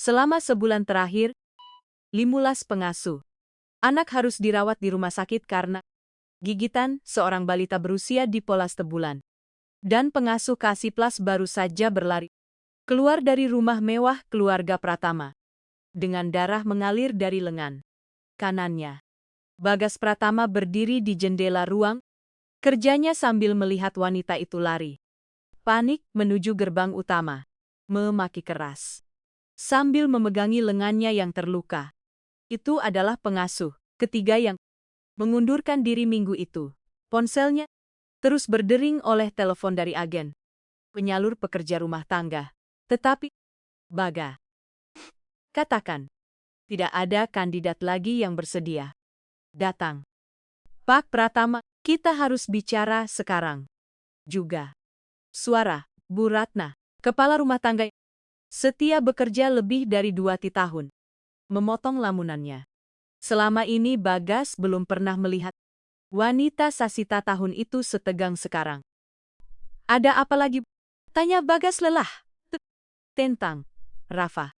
Selama sebulan terakhir, Limulas pengasuh. Anak harus dirawat di rumah sakit karena gigitan seorang balita berusia di polas tebulan. Dan pengasuh Kasiplas baru saja berlari keluar dari rumah mewah keluarga Pratama. Dengan darah mengalir dari lengan kanannya. Bagas Pratama berdiri di jendela ruang kerjanya sambil melihat wanita itu lari panik menuju gerbang utama. Memaki keras sambil memegangi lengannya yang terluka. Itu adalah pengasuh ketiga yang mengundurkan diri minggu itu. Ponselnya terus berdering oleh telepon dari agen penyalur pekerja rumah tangga. Tetapi, Baga, katakan, tidak ada kandidat lagi yang bersedia datang. Pak Pratama, kita harus bicara sekarang. Juga. Suara, Bu Ratna, kepala rumah tangga setia bekerja lebih dari 2 tahun. Memotong lamunannya. Selama ini Bagas belum pernah melihat wanita Sasita tahun itu setegang sekarang. Ada apa lagi? Tanya Bagas lelah. Tentang Rafa.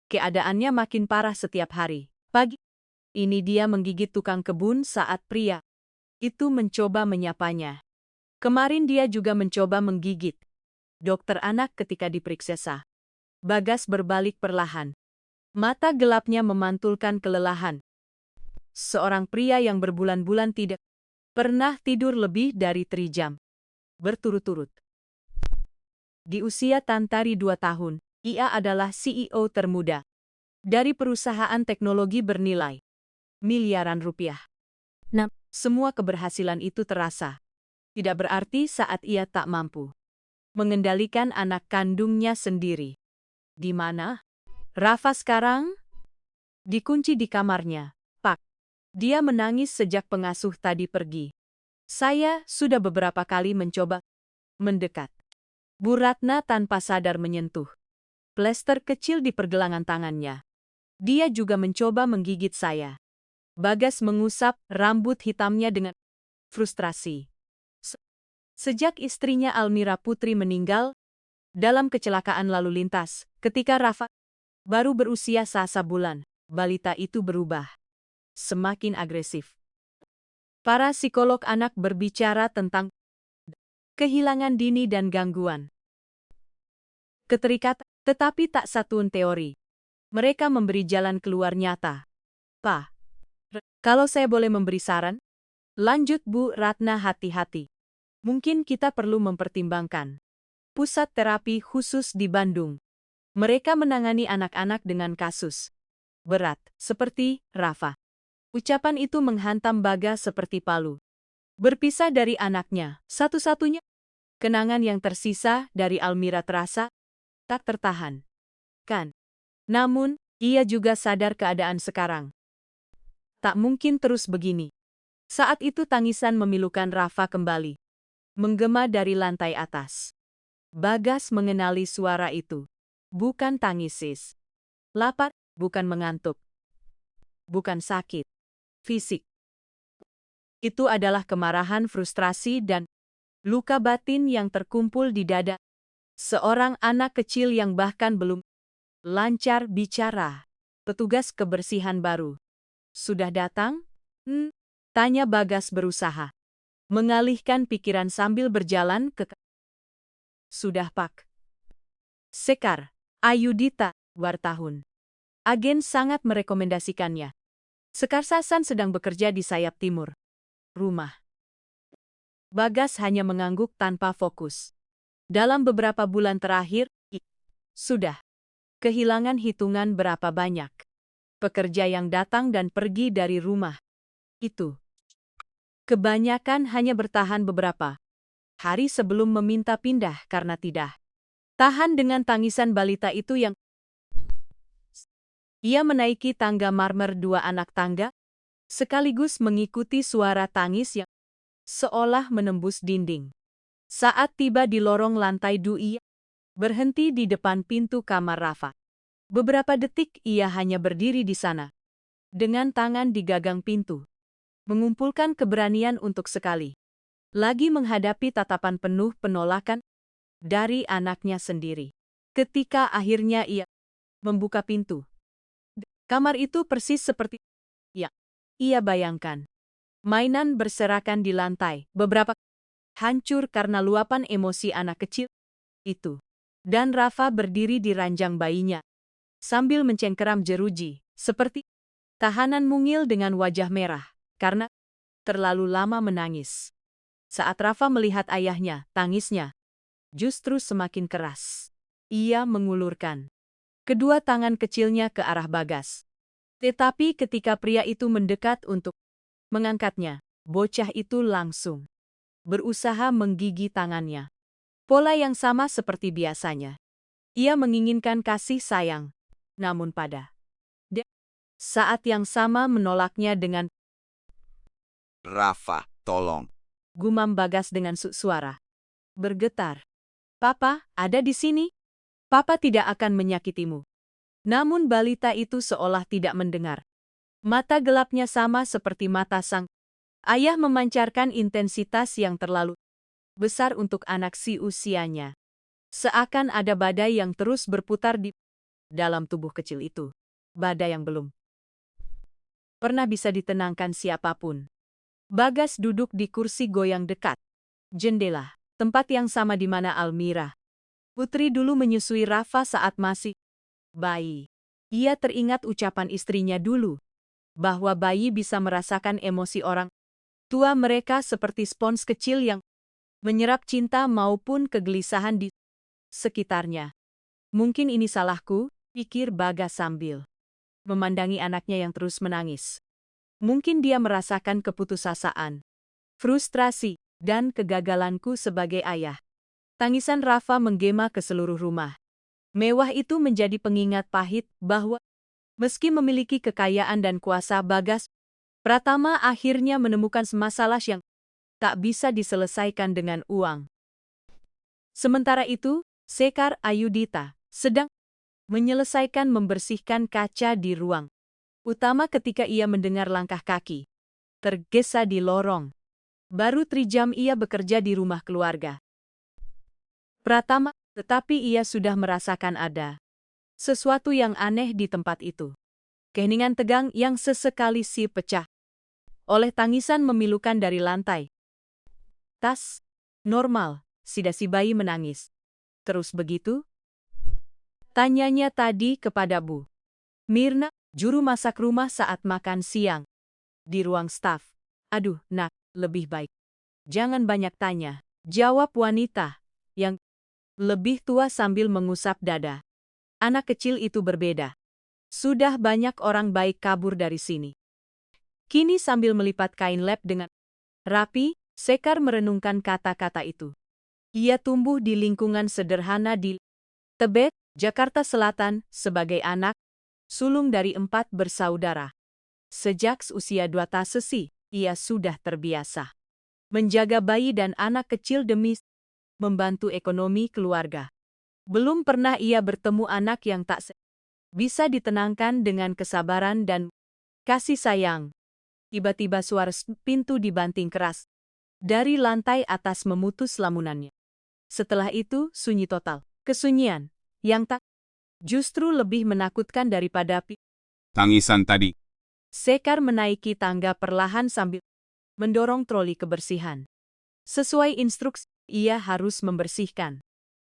Keadaannya makin parah setiap hari. Pagi ini dia menggigit tukang kebun saat pria itu mencoba menyapanya. Kemarin dia juga mencoba menggigit dokter anak ketika diperiksa sah. Bagas berbalik perlahan. Mata gelapnya memantulkan kelelahan. Seorang pria yang berbulan-bulan tidak pernah tidur lebih dari 3 jam berturut-turut. Di usia Tantari 2 tahun, ia adalah CEO termuda dari perusahaan teknologi bernilai miliaran rupiah. Nah, semua keberhasilan itu terasa tidak berarti saat ia tak mampu mengendalikan anak kandungnya sendiri. Di mana? Rafa sekarang? Dikunci di kamarnya, Pak. Dia menangis sejak pengasuh tadi pergi. Saya sudah beberapa kali mencoba mendekat. Bu Ratna tanpa sadar menyentuh plester kecil di pergelangan tangannya. Dia juga mencoba menggigit saya. Bagas mengusap rambut hitamnya dengan frustrasi. Sejak istrinya Almira Putri meninggal dalam kecelakaan lalu lintas, ketika Rafa baru berusia 1 bulan, balita itu berubah semakin agresif. Para psikolog anak berbicara tentang kehilangan dini dan gangguan keterikatan, tetapi tak satupun teori. Mereka memberi jalan keluar nyata. Pak, kalau saya boleh memberi saran, lanjut Bu Ratna hati-hati. Mungkin kita perlu mempertimbangkan pusat terapi khusus di Bandung. Mereka menangani anak-anak dengan kasus berat, seperti Rafa. Ucapan itu menghantam Bagas seperti palu. Berpisah dari anaknya, satu-satunya kenangan yang tersisa dari Almira terasa tak tertahan. Kan? Namun, ia juga sadar keadaan sekarang tak mungkin terus begini. Saat itu tangisan memilukan Rafa kembali menggema dari lantai atas. Bagas mengenali suara itu. Bukan tangisis. Lapar, bukan mengantuk. Bukan sakit fisik. Itu adalah kemarahan, frustrasi, dan luka batin yang terkumpul di dada seorang anak kecil yang bahkan belum lancar bicara. Petugas kebersihan baru sudah datang? Tanya Bagas berusaha mengalihkan pikiran sambil berjalan ke... Sudah Pak. Sekar, Ayudita, Wartahun. Agen sangat merekomendasikannya. Sekar Sasan sedang bekerja di sayap timur rumah. Bagas hanya mengangguk tanpa fokus. Dalam beberapa bulan terakhir, sudah kehilangan hitungan berapa banyak pekerja yang datang dan pergi dari rumah itu. Kebanyakan hanya bertahan beberapa hari sebelum meminta pindah karena tidak tahan dengan tangisan balita itu yang... Ia menaiki tangga marmer 2 anak tangga, sekaligus mengikuti suara tangis yang seolah menembus dinding. Saat tiba di lorong lantai 2, ia berhenti di depan pintu kamar Rafa. Beberapa detik ia hanya berdiri di sana, dengan tangan di gagang pintu, mengumpulkan keberanian untuk sekali lagi menghadapi tatapan penuh penolakan dari anaknya sendiri. Ketika akhirnya ia membuka pintu. Kamar itu persis seperti yang ia bayangkan. Mainan berserakan di lantai, beberapa hancur karena luapan emosi anak kecil itu. Dan Rafa berdiri di ranjang bayinya, sambil mencengkeram jeruji, seperti tahanan mungil dengan wajah merah, karena terlalu lama menangis. Saat Rafa melihat ayahnya, tangisnya justru semakin keras. Ia mengulurkan kedua tangan kecilnya ke arah Bagas. Tetapi ketika pria itu mendekat untuk mengangkatnya, bocah itu langsung berusaha menggigit tangannya. Pola yang sama seperti biasanya. Ia menginginkan kasih sayang, namun pada saat yang sama menolaknya dengan Rafa, tolong. gumam Bagas dengan suara bergetar. Papa, ada di sini. Papa tidak akan menyakitimu. Namun balita itu seolah tidak mendengar. Mata gelapnya sama seperti mata sang ayah, memancarkan intensitas yang terlalu besar untuk anak si usianya. Seakan ada badai yang terus berputar di dalam tubuh kecil itu. Badai yang belum pernah bisa ditenangkan siapapun. Bagas duduk di kursi goyang dekat jendela, tempat yang sama di mana Almira, putri dulu, menyusui Rafa saat masih bayi. Ia teringat ucapan istrinya dulu, bahwa bayi bisa merasakan emosi orang tua mereka seperti spons kecil yang menyerap cinta maupun kegelisahan di sekitarnya. Mungkin ini salahku, pikir Bagas sambil memandangi anaknya yang terus menangis. Mungkin dia merasakan keputusasaan, frustrasi, dan kegagalanku sebagai ayah. Tangisan Rafa menggema ke seluruh rumah. Mewah itu menjadi pengingat pahit bahwa meski memiliki kekayaan dan kuasa, Bagas Pratama akhirnya menemukan masalah yang tak bisa diselesaikan dengan uang. Sementara itu, Sekar Ayudita sedang menyelesaikan membersihkan kaca di ruang utama ketika ia mendengar langkah kaki tergesa di lorong. Baru 3 jam ia bekerja di rumah keluarga Pratama, tetapi ia sudah merasakan ada sesuatu yang aneh di tempat itu. Keheningan tegang yang sesekali si pecah oleh tangisan memilukan dari lantai. Tas, normal, si bayi menangis. Terus begitu? Tanyanya tadi kepada Bu Mirna, juru masak rumah saat makan siang di ruang staf. Aduh, nak, lebih baik jangan banyak tanya, jawab wanita yang lebih tua sambil mengusap dada. Anak kecil itu berbeda. Sudah banyak orang baik kabur dari sini. Kini sambil melipat kain lap dengan rapi, Sekar merenungkan kata-kata itu. Ia tumbuh di lingkungan sederhana di Tebet, Jakarta Selatan, sebagai anak sulung dari 4 bersaudara. Sejak usia 2 tahun, ia sudah terbiasa menjaga bayi dan anak kecil demi membantu ekonomi keluarga. Belum pernah ia bertemu anak yang tak bisa ditenangkan dengan kesabaran dan kasih sayang. Tiba-tiba suara pintu dibanting keras dari lantai atas memutus lamunannya. Setelah itu, sunyi total. Kesunyian yang tak justru lebih menakutkan daripada Tangisan tadi. Sekar menaiki tangga perlahan sambil mendorong troli kebersihan. Sesuai instruksi, ia harus membersihkan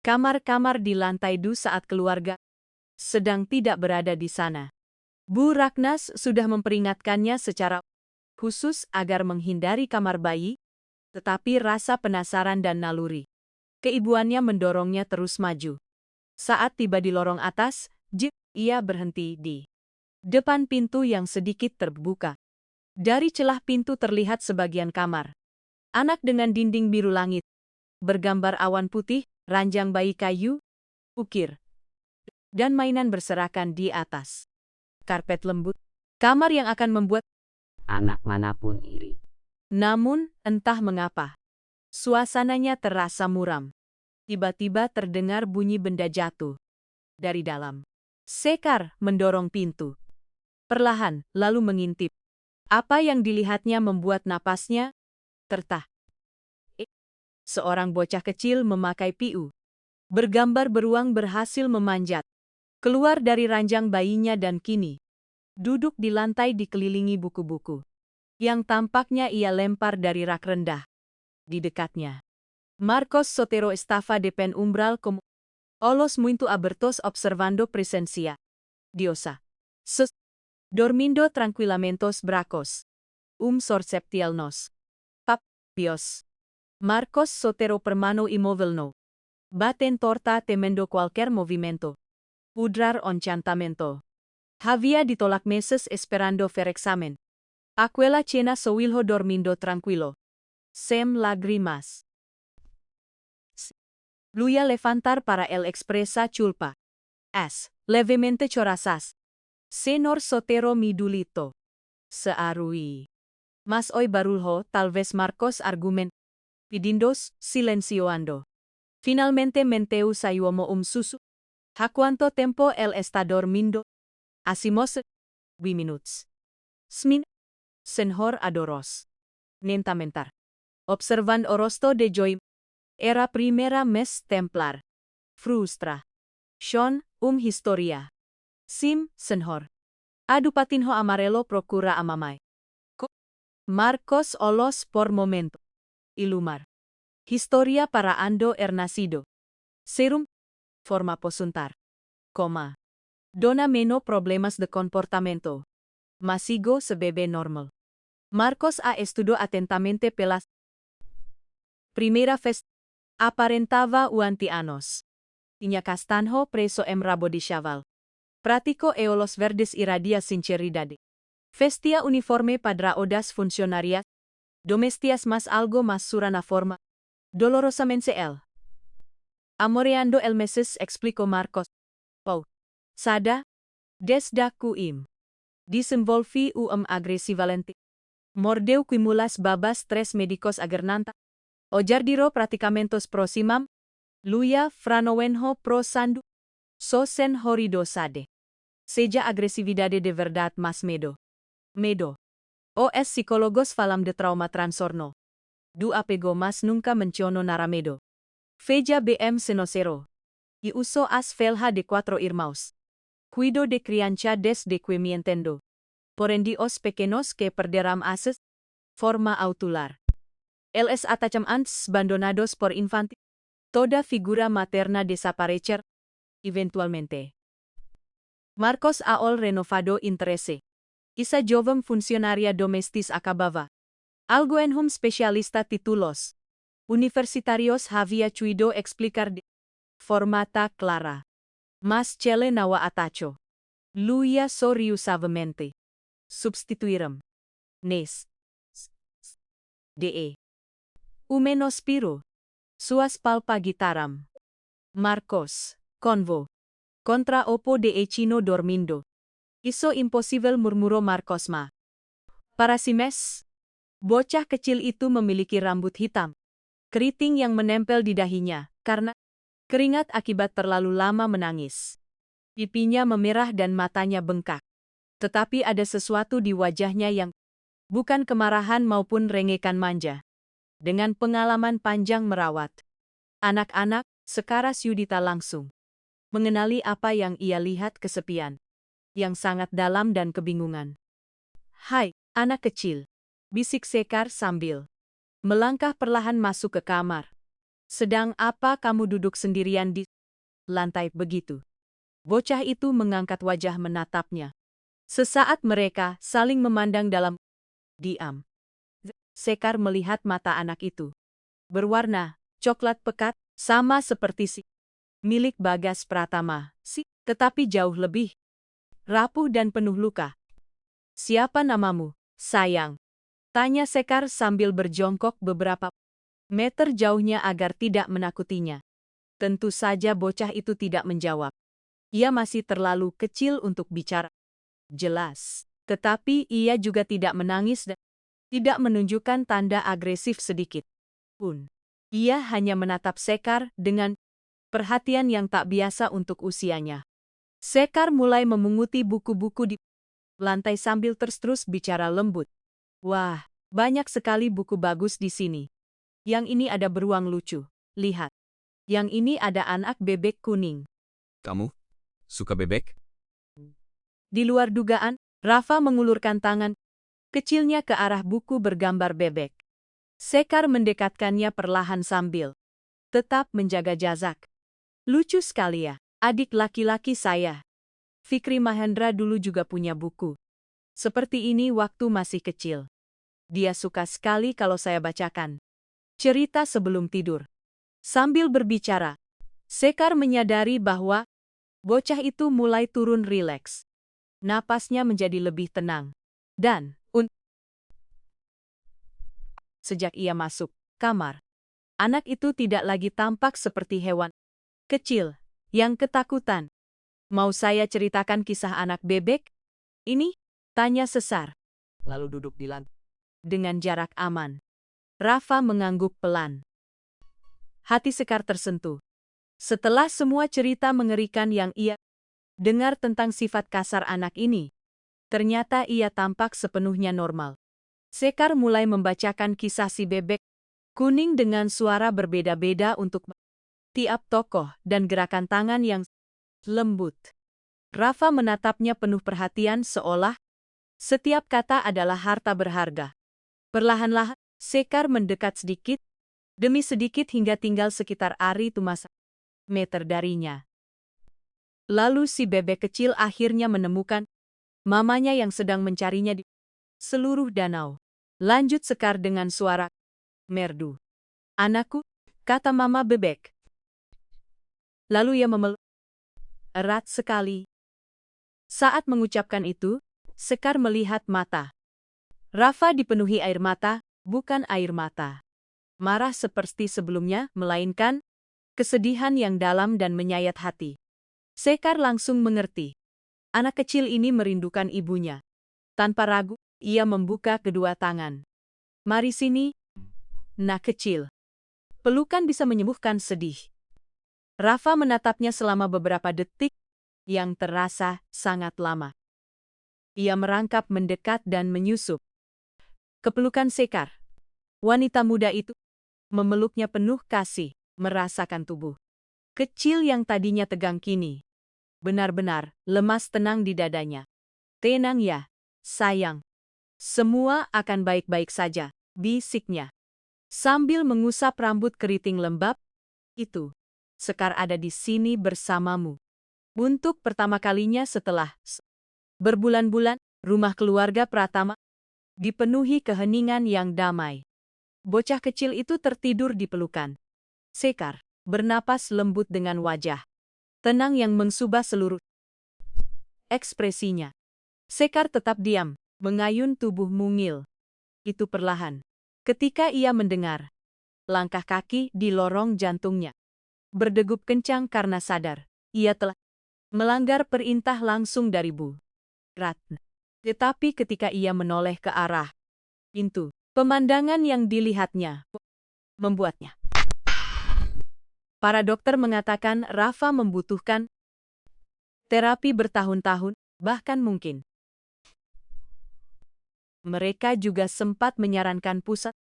kamar-kamar di lantai 2 saat keluarga sedang tidak berada di sana. Bu Ragnas sudah memperingatkannya secara khusus agar menghindari kamar bayi, tetapi rasa penasaran dan naluri keibuannya mendorongnya terus maju. Saat tiba di lorong atas, ia berhenti di depan pintu yang sedikit terbuka. Dari celah pintu terlihat sebagian kamar. Anak dengan dinding biru langit, bergambar awan putih, ranjang bayi kayu, ukir, dan mainan berserakan di atas karpet lembut. Kamar yang akan membuat anak manapun iri. Namun, entah mengapa, suasananya terasa muram. Tiba-tiba terdengar bunyi benda jatuh dari dalam. Sekar mendorong pintu perlahan, lalu mengintip. Apa yang dilihatnya membuat napasnya tertah. Seorang bocah kecil memakai piu bergambar beruang berhasil memanjat Keluar dari ranjang bayinya dan kini duduk di lantai dikelilingi buku-buku yang tampaknya ia lempar dari rak rendah. Di dekatnya, Marcos Sotero estava de pen umbral como olos muito abertos observando presencia diosa. Dormindo tranquilamentos bracos. Sorceptielnos. Pios. Marcos Sotero permano imóvel no. Baten torta temendo cualquier movimiento. Udrar enchantamento. Havia ditolak meses esperando ver examen. Aquela cena soilho dormindo tranquilo. Sem lágrimas. Luya levantar para el expresa culpa. Levemente chorazas. Senor Sotero midulito. Searui. Mas hoy barulho talvez Marcos argumen. Pidindos, silencioando. Finalmente menteu sayuomo susu. ¿Ha cuánto tempo él está dormindo? Hacimos 2 minutos. Smin. Senhor adoros. Nentamentar. Observan orosto de joy. Era primera mes templar. Frustra. Sean, historia. Sim, senhor. Adupatinho amarelo procura amamai. Marcos olos por momento. Ilumar. Historia para ando nacido. Serum. Forma posuntar. Coma. Dona meno problemas de comportamento. Masigo se bebe normal. Marcos ha estudiado atentamente pelas. Primera vez. Aparentaba anos. Inya Castanho preso rabo di chaval. Pratico eolos verdes iradia sinceridade. Vestia uniforme padra odas funcionarias. Domestias mas algo mas surana forma. Dolorosamente el. Amoreando el meses explicó Marcos. Sada. Desda kuim. Disenvolvi agresivalente. Mordeu quimulas babas 3 médicos agernanta. Ojardiro praticamentos proximam. Luya franowenho pro sandu. Sosen horido sade. Seja agresividade de verdad mas medo. Medo. Os psicólogos falam de trauma transtorno. Du apego mas nunca menciono naramedo. Feja BM senocero. Y uso as felha de 4 irmãos. Cuido de criança desde que me entendo. Porendi os pequenos que perderam ases. Forma autular. Els atachamentos abandonados por infantil. Toda figura materna desaparecer. Eventualmente. Marcos aol renovado interese. Isa jovem funcionaria domestis acabava. Algo enhum specialista titulos. Universitarios havia cuido explicar de formata clara. Mas cele nawa atacho. Luia sorriusavamente. Substituirem. Nes. De. Umenospiro. Suas palpa gitaram. Marcos. Convo. Contra opo de chino dormindo. Iso impossible murmuró Marcos ma. Para si mes. Bocah kecil itu memiliki rambut hitam. Keriting yang menempel di dahinya, karena keringat akibat terlalu lama menangis. Pipinya memerah dan matanya bengkak. Tetapi ada sesuatu di wajahnya yang bukan kemarahan maupun rengekan manja. Dengan pengalaman panjang merawat anak-anak, sekaras Yudita langsung mengenali apa yang ia lihat kesepian, yang sangat dalam dan kebingungan. Hai, anak kecil, bisik Sekar sambil melangkah perlahan masuk ke kamar. Sedang apa kamu duduk sendirian di lantai begitu? Bocah itu mengangkat wajah menatapnya. Sesaat mereka saling memandang dalam diam. Sekar melihat mata anak itu. Berwarna coklat pekat, sama seperti si milik Bagas Pratama, tetapi jauh lebih rapuh dan penuh luka. Siapa namamu, sayang? Tanya Sekar sambil berjongkok beberapa meter jauhnya agar tidak menakutinya. Tentu saja bocah itu tidak menjawab. Ia masih terlalu kecil untuk bicara jelas. Tetapi ia juga tidak menangis dan tidak menunjukkan tanda agresif sedikit pun. Ia hanya menatap Sekar dengan perhatian yang tak biasa untuk usianya. Sekar mulai memunguti buku-buku di lantai sambil terus bicara lembut. Wah, banyak sekali buku bagus di sini. Yang ini ada beruang lucu. Lihat. Yang ini ada anak bebek kuning. Kamu? Suka bebek? Di luar dugaan, Rafa mengulurkan tangan kecilnya ke arah buku bergambar bebek. Sekar mendekatkannya perlahan sambil tetap menjaga jarak. Lucu sekali ya, adik laki-laki saya. Fikri Mahendra dulu juga punya buku seperti ini waktu masih kecil. Dia suka sekali kalau saya bacakan cerita sebelum tidur. Sambil berbicara, Sekar menyadari bahwa bocah itu mulai turun rileks. Napasnya menjadi lebih tenang. Dan, sejak ia masuk kamar, anak itu tidak lagi tampak seperti hewan kecil yang ketakutan. Mau saya ceritakan kisah anak bebek? Ini? Tanya Sesar. Lalu duduk di lantai. Dengan jarak aman. Rafa mengangguk pelan. Hati Sekar tersentuh. Setelah semua cerita mengerikan yang ia dengar tentang sifat kasar anak ini, ternyata ia tampak sepenuhnya normal. Sekar mulai membacakan kisah si bebek kuning dengan suara berbeda-beda untuk tiap tokoh dan gerakan tangan yang lembut. Rafa menatapnya penuh perhatian seolah setiap kata adalah harta berharga. Perlahan-lahan, Sekar mendekat sedikit demi sedikit hingga tinggal sekitar ari tumas meter darinya. Lalu si bebek kecil akhirnya menemukan mamanya yang sedang mencarinya di seluruh danau. Lanjut Sekar dengan suara merdu. Anakku, kata mama bebek. Lalu ia memeluk erat sekali. Saat mengucapkan itu, Sekar melihat mata Rafa dipenuhi air mata, bukan air mata marah seperti sebelumnya, melainkan kesedihan yang dalam dan menyayat hati. Sekar langsung mengerti. Anak kecil ini merindukan ibunya. Tanpa ragu, ia membuka kedua tangan. Mari sini, nak kecil. Pelukan bisa menyembuhkan sedih. Rafa menatapnya selama beberapa detik, yang terasa sangat lama. Ia merangkap mendekat dan menyusup ke pelukan Sekar. Wanita muda itu memeluknya penuh kasih, merasakan tubuh kecil yang tadinya tegang kini benar-benar lemas tenang di dadanya. Tenang ya, sayang. Semua akan baik-baik saja, bisiknya. Sambil mengusap rambut keriting lembab, itu, Sekar ada di sini bersamamu. Untuk pertama kalinya setelah berbulan-bulan, rumah keluarga Pratama dipenuhi keheningan yang damai. Bocah kecil itu tertidur di pelukan Sekar, bernapas lembut dengan wajah tenang yang mengsubah seluruh ekspresinya. Sekar tetap diam, mengayun tubuh mungil. Itu perlahan. Ketika ia mendengar langkah kaki di lorong jantungnya berdegup kencang karena sadar ia telah melanggar perintah langsung dari Bu Ratna. Tetapi ketika ia menoleh ke arah pintu, pemandangan yang dilihatnya membuatnya. Para dokter mengatakan Rafa membutuhkan terapi bertahun-tahun, bahkan mungkin. Mereka juga sempat menyarankan pusat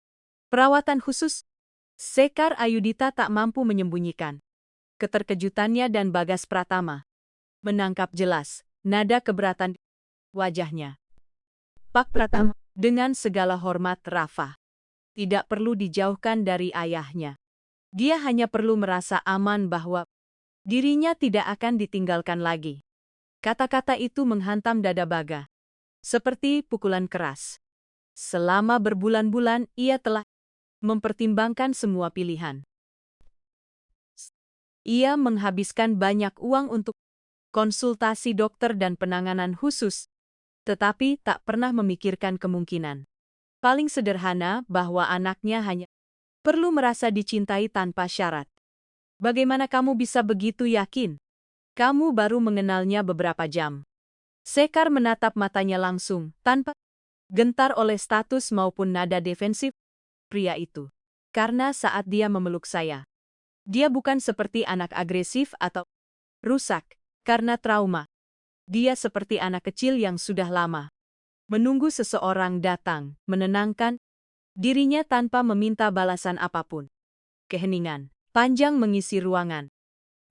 perawatan khusus. Sekar Ayudita tak mampu menyembunyikan keterkejutannya dan Bagas Pratama menangkap jelas nada keberatan wajahnya. Pak Pratama, dengan segala hormat Rafa, tidak perlu dijauhkan dari ayahnya. Dia hanya perlu merasa aman bahwa dirinya tidak akan ditinggalkan lagi. Kata-kata itu menghantam dada Baga seperti pukulan keras. Selama berbulan-bulan ia telah mempertimbangkan semua pilihan. Ia menghabiskan banyak uang untuk konsultasi dokter dan penanganan khusus, tetapi tak pernah memikirkan kemungkinan paling sederhana bahwa anaknya hanya perlu merasa dicintai tanpa syarat. Bagaimana kamu bisa begitu yakin? Kamu baru mengenalnya beberapa jam. Sekar menatap matanya langsung, tanpa gentar oleh status maupun nada defensif pria itu. Karena saat dia memeluk saya, dia bukan seperti anak agresif atau rusak karena trauma. Dia seperti anak kecil yang sudah lama menunggu seseorang datang, menenangkan dirinya tanpa meminta balasan apapun. Keheningan panjang mengisi ruangan.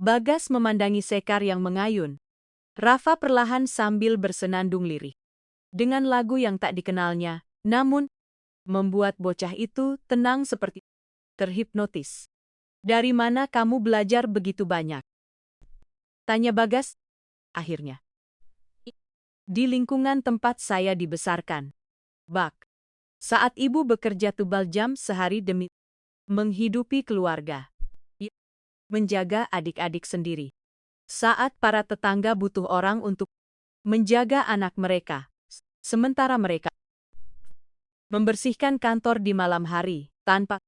Bagas memandangi Sekar yang mengayun, Rafa perlahan sambil bersenandung lirih. Dengan lagu yang tak dikenalnya, namun membuat bocah itu tenang seperti terhipnotis. Dari mana kamu belajar begitu banyak? Tanya Bagas, akhirnya. Di lingkungan tempat saya dibesarkan. Bak, saat ibu bekerja tebal jam sehari demi menghidupi keluarga. Menjaga adik-adik sendiri. Saat para tetangga butuh orang untuk menjaga anak mereka, sementara mereka membersihkan kantor di malam hari, tanpa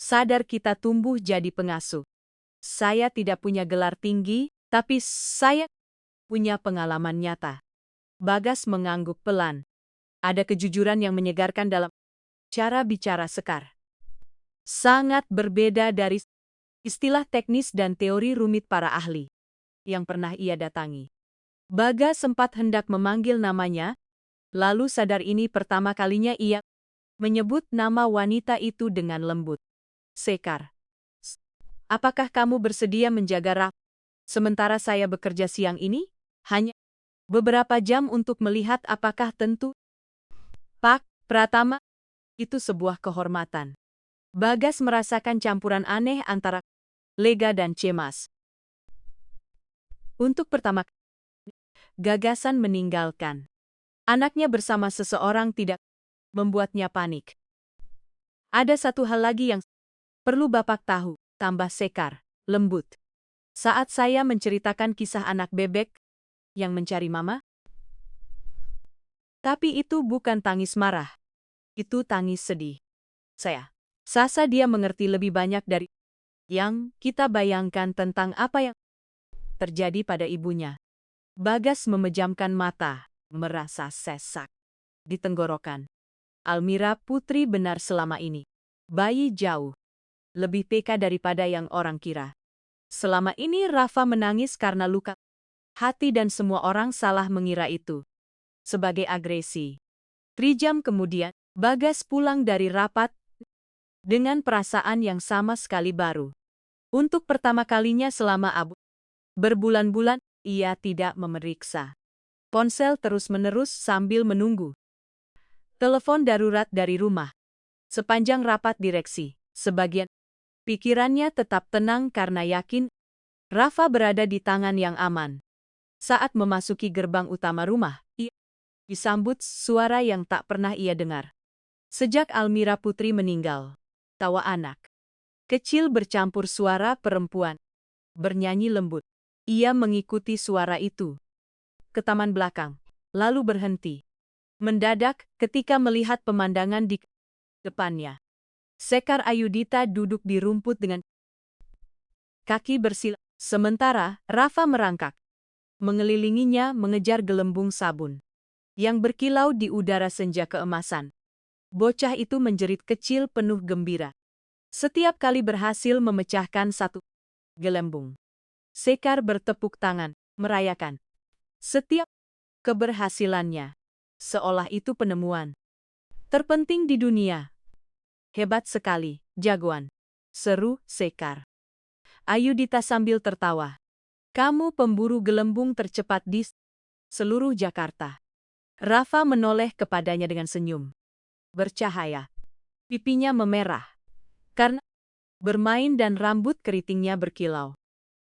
sadar kita tumbuh jadi pengasuh. Saya tidak punya gelar tinggi, tapi saya punya pengalaman nyata. Bagas mengangguk pelan. Ada kejujuran yang menyegarkan dalam cara bicara Sekar. Sangat berbeda dari istilah teknis dan teori rumit para ahli yang pernah ia datangi. Bagas sempat hendak memanggil namanya, lalu sadar ini pertama kalinya ia menyebut nama wanita itu dengan lembut. Sekar, apakah kamu bersedia menjaga Raf? Sementara saya bekerja siang ini, hanya beberapa jam untuk melihat apakah tentu. Pak Pratama, itu sebuah kehormatan. Bagas merasakan campuran aneh antara lega dan cemas. Untuk pertama kali, gagasan meninggalkan anaknya bersama seseorang tidak membuatnya panik. Ada satu hal lagi yang perlu Bapak tahu, tambah Sekar, lembut. Saat saya menceritakan kisah anak bebek yang mencari mama, tapi itu bukan tangis marah. Itu tangis sedih. Sasa dia mengerti lebih banyak dari yang kita bayangkan tentang apa yang terjadi pada ibunya. Bagas memejamkan mata, merasa sesak di tenggorokan. Almira Putri benar selama ini. Bayi jauh lebih peka daripada yang orang kira. Selama ini Rafa menangis karena luka hati dan semua orang salah mengira itu sebagai agresi. 3 jam kemudian, Bagas pulang dari rapat dengan perasaan yang sama sekali baru. Untuk pertama kalinya selama berbulan-bulan, ia tidak memeriksa ponsel terus-menerus sambil menunggu telepon darurat dari rumah. Sepanjang rapat direksi, sebagian pikirannya tetap tenang karena yakin Rafa berada di tangan yang aman. Saat memasuki gerbang utama rumah, ia disambut suara yang tak pernah ia dengar sejak Almira Putri meninggal. Tawa anak kecil bercampur suara perempuan bernyanyi lembut. Ia mengikuti suara itu ke taman belakang, lalu berhenti mendadak ketika melihat pemandangan di depannya. Sekar Ayudita duduk di rumput dengan kaki bersila. Sementara Rafa merangkak mengelilinginya mengejar gelembung sabun yang berkilau di udara senja keemasan. Bocah itu menjerit kecil penuh gembira setiap kali berhasil memecahkan satu gelembung. Sekar bertepuk tangan, merayakan setiap keberhasilannya, seolah itu penemuan terpenting di dunia. Hebat sekali, jagoan, seru Sekar Ayudita sambil tertawa. Kamu pemburu gelembung tercepat di seluruh Jakarta. Rafa menoleh kepadanya dengan senyum bercahaya. Pipinya memerah karena bermain dan rambut keritingnya berkilau